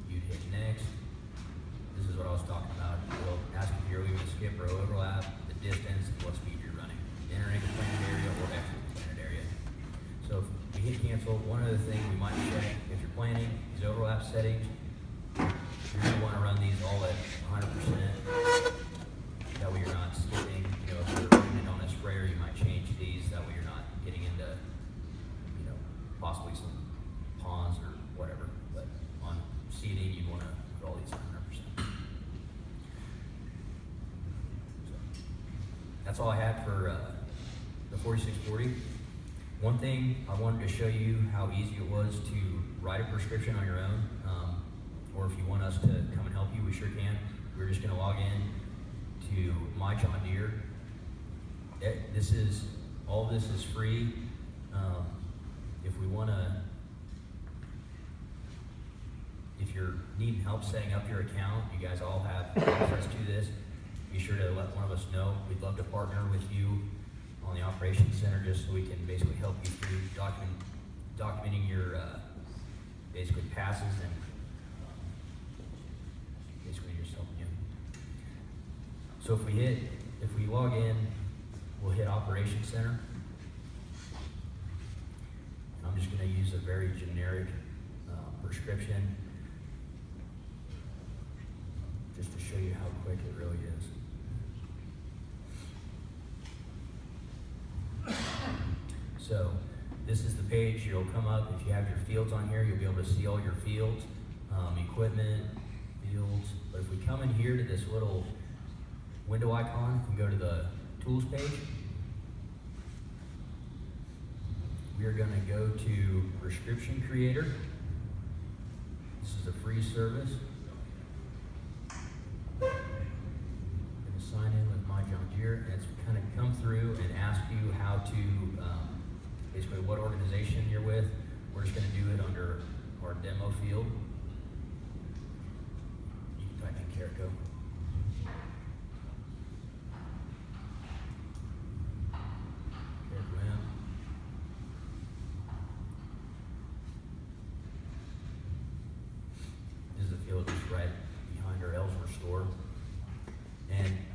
you'd hit next. This is what I was talking about. It'll ask if you're leaving a skip or overlap, the distance, and what speed you're running. Entering the planted area or exiting the planted area. So if we hit cancel, one other thing we might check if you're planning is overlap settings. You're going to want to run these all at 100%. That way you're not skipping. If you're running it on a sprayer, you might change these. That way you're not getting into, possibly some ponds or whatever. But on seeding, you'd want to put all these at 100%. So that's all I had for the 4640. One thing I wanted to show you how easy it was to write a prescription on your own, or if you want us to come and help you, we sure can. We're just going to log in to My John Deere. All this is free. If we want to, if you're needing help setting up your account, you guys all have access to this. Be sure to let one of us know. We'd love to partner with you on the operations center just so we can basically help you through documenting your basically passes and basically just helping you. So if we log in, we'll hit operations center. I'm just going to use a very generic prescription just to show you how quick it really is. So this is the page. You'll come up. If you have your fields on here, you'll be able to see all your fields, equipment, fields. But if we come in here to this little window icon and go to the tools page, we are going to go to Prescription Creator. This is a free service. I'm going to sign in with My John Deere, and it's kind of come through and ask you how to, basically what organization you're with. We're just going to do it under our demo field. You can type in Carico.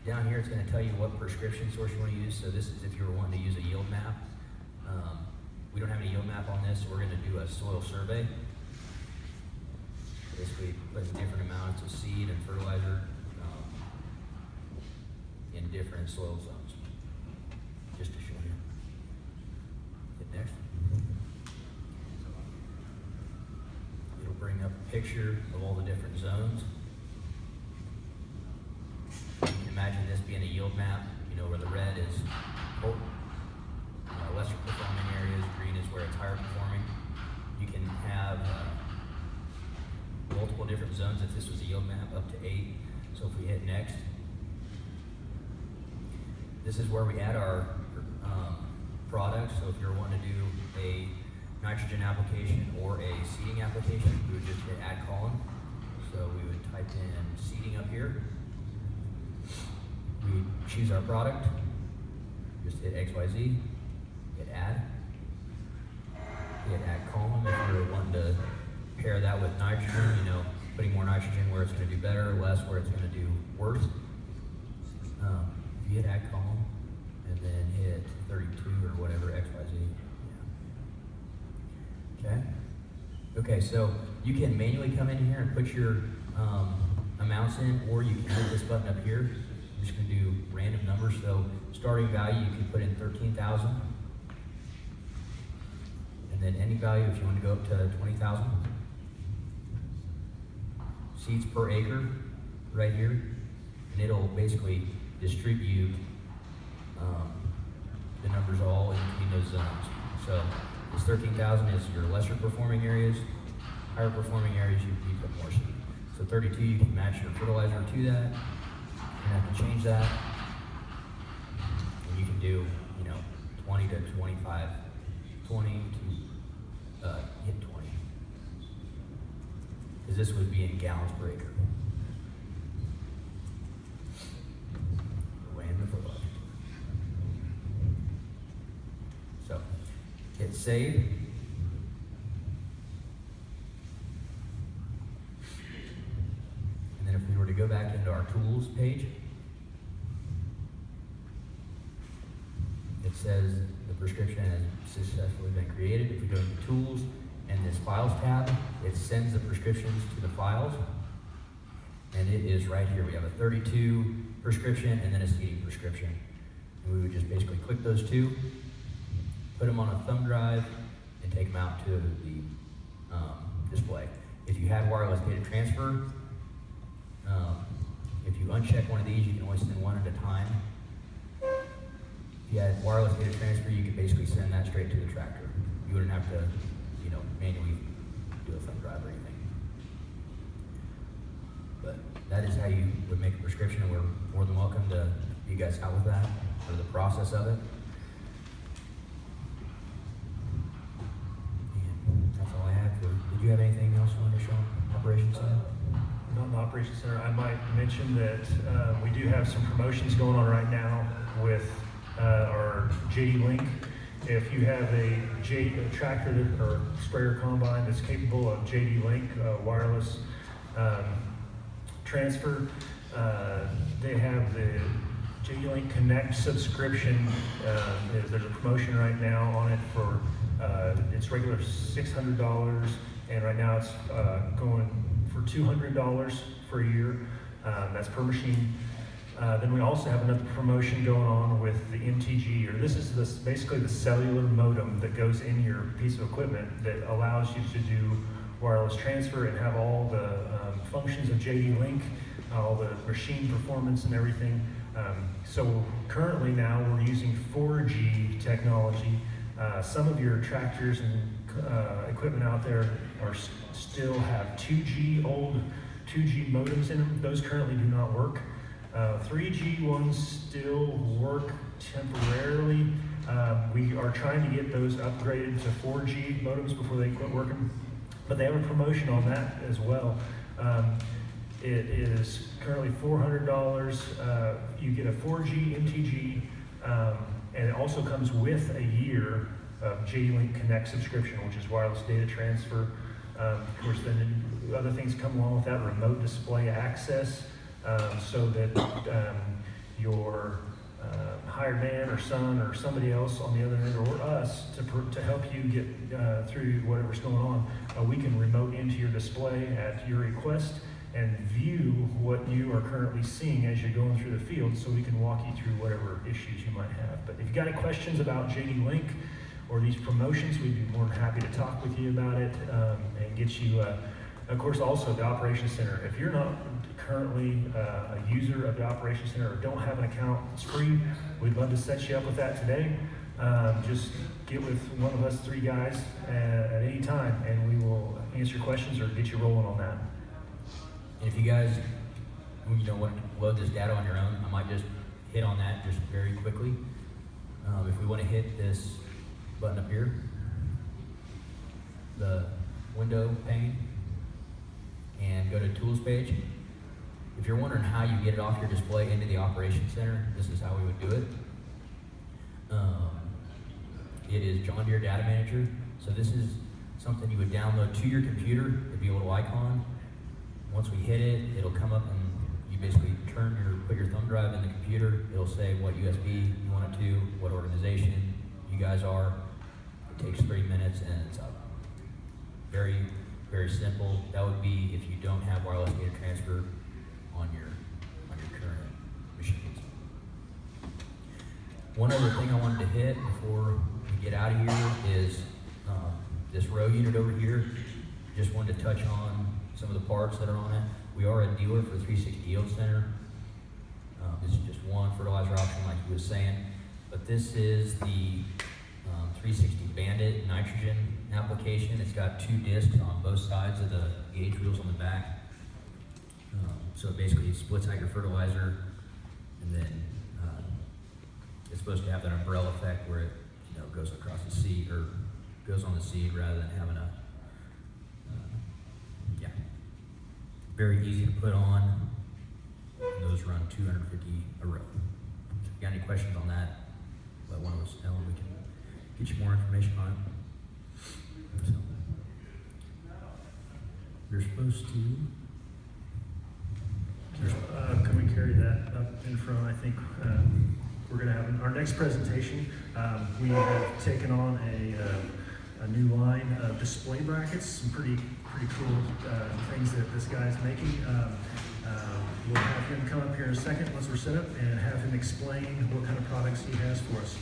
Down here, it's going to tell you what prescription source you want to use. So this is if you were wanting to use a yield map. We don't have any yield map on this, so we're going to do a soil survey. Basically, putting different amounts of seed and fertilizer. in different soil zones. Just to show you. Hit next. It'll bring up a picture of all the different zones. You can imagine this being a yield map, you know, where the red is lesser performing areas, green is where it's higher performing. You can have multiple different zones if this was a yield map, up to 8. So if we hit next, this is where we add our products. So if you're wanting to do a nitrogen application or a seeding application, we would just hit add column. So we would type in seeding up here. We choose our product, just hit XYZ, hit add column. If you're wanting to pair that with nitrogen, you know, putting more nitrogen where it's going to do better, less where it's going to do worse. If you hit add column and then hit 32 or whatever, XYZ. Yeah. Okay. Okay, so you can manually come in here and put your amounts in, or you can hit this button up here. I'm just going to do random numbers. So starting value, you can put in 13,000. And then any value if you want to go up to 20,000. Seeds per acre right here. And it'll basically distribute the numbers all in between those zones. So this 13,000 is your lesser performing areas. Higher performing areas, you put more seed. So 32, you can match your fertilizer to that. And I can change that. And you can do, you know, 20 to 25, 20 to hit 20. Because this would be in gallons per acre. Weighing the fertilizer. So, hit save. And then if we were to go back into our tools page, it says the prescription has successfully been created. If we go to tools and this files tab, it sends the prescriptions to the files. And it is right here. We have a 32 prescription and then a seeding prescription. And we would just basically click those two, put them on a thumb drive, and take them out to the display. If you had wireless data transfer, if you uncheck one of these, you can only send one at a time. If you had wireless data transfer, you could basically send that straight to the tractor. You wouldn't have to, you know, manually do a thumb drive or anything. But that is how you would make a prescription, and we're more than welcome to you guys out with that, or the process of it. And that's all I had for. Did you have anything else you wanted to show on Operations Center? Not in the Operations Center. I might mention that we do have some promotions going on right now with our JD Link. If you have a tractor or sprayer combine that's capable of JD Link wireless transfer, they have the JD Link Connect subscription. There's a promotion right now on it for it's regular $600, and right now it's going for $200 for a year. That's per machine. Then we also have another promotion going on with the MTG, or this is basically the cellular modem that goes in your piece of equipment that allows you to do wireless transfer and have all the functions of JD Link, all the machine performance and everything. So currently now we're using 4G technology. Some of your tractors and equipment out there still have 2G, old 2G modems in them. Those currently do not work. 3G ones still work temporarily. We are trying to get those upgraded to 4G modems before they quit working, but they have a promotion on that as well. It is currently $400. You get a 4G MTG, and it also comes with a year of JD Link Connect subscription, which is wireless data transfer. Of course, then other things come along with that, remote display access, so that your hired man or son or somebody else on the other end, or us, to help you get through whatever's going on, we can remote into your display at your request, and view what you are currently seeing as you're going through the field, so we can walk you through whatever issues you might have. But if you've got any questions about JD Link or these promotions, we'd be more than happy to talk with you about it, and get you, of course, also the Operations Center. If you're not currently a user of the Operations Center or don't have an account, it's free. We'd love to set you up with that today. Just get with one of us 3 guys at any time, and we will answer your questions or get you rolling on that. And if you guys, want to load this data on your own, I might just hit on that just very quickly. If we want to hit this button up here, the window pane, and go to Tools page. If you're wondering how you get it off your display into the Operations Center, this is how we would do it. It is John Deere Data Manager. So this is something you would download to your computer. It'd be a little icon. Once we hit it, it'll come up and you basically put your thumb drive in the computer. It'll say what USB you want it to, what organization you guys are. It takes 3 minutes and it's up. Very, very simple. That would be if you don't have wireless data transfer on your current machines. One other thing I wanted to hit before we get out of here is this row unit over here. Just wanted to touch on some of the parts that are on it. We are a dealer for 360 Yield Center. This is just one fertilizer option like he was saying, but this is the 360 Bandit nitrogen application. It's got 2 discs on both sides of the gauge wheels on the back. So it basically splits out your fertilizer, and then it's supposed to have that umbrella effect where it goes across the seed, or goes on the seed rather than having a, very easy to put on. And those run 250 a row. So if you got any questions on that, let one of us know and we can get you more information on it. So, you're supposed to. Can we carry that up in front? I think we're going to have our next presentation. We have taken on a new line of display brackets, some pretty cool things that this guy's making. We'll have him come up here in a second once we're set up and have him explain what kind of products he has for us.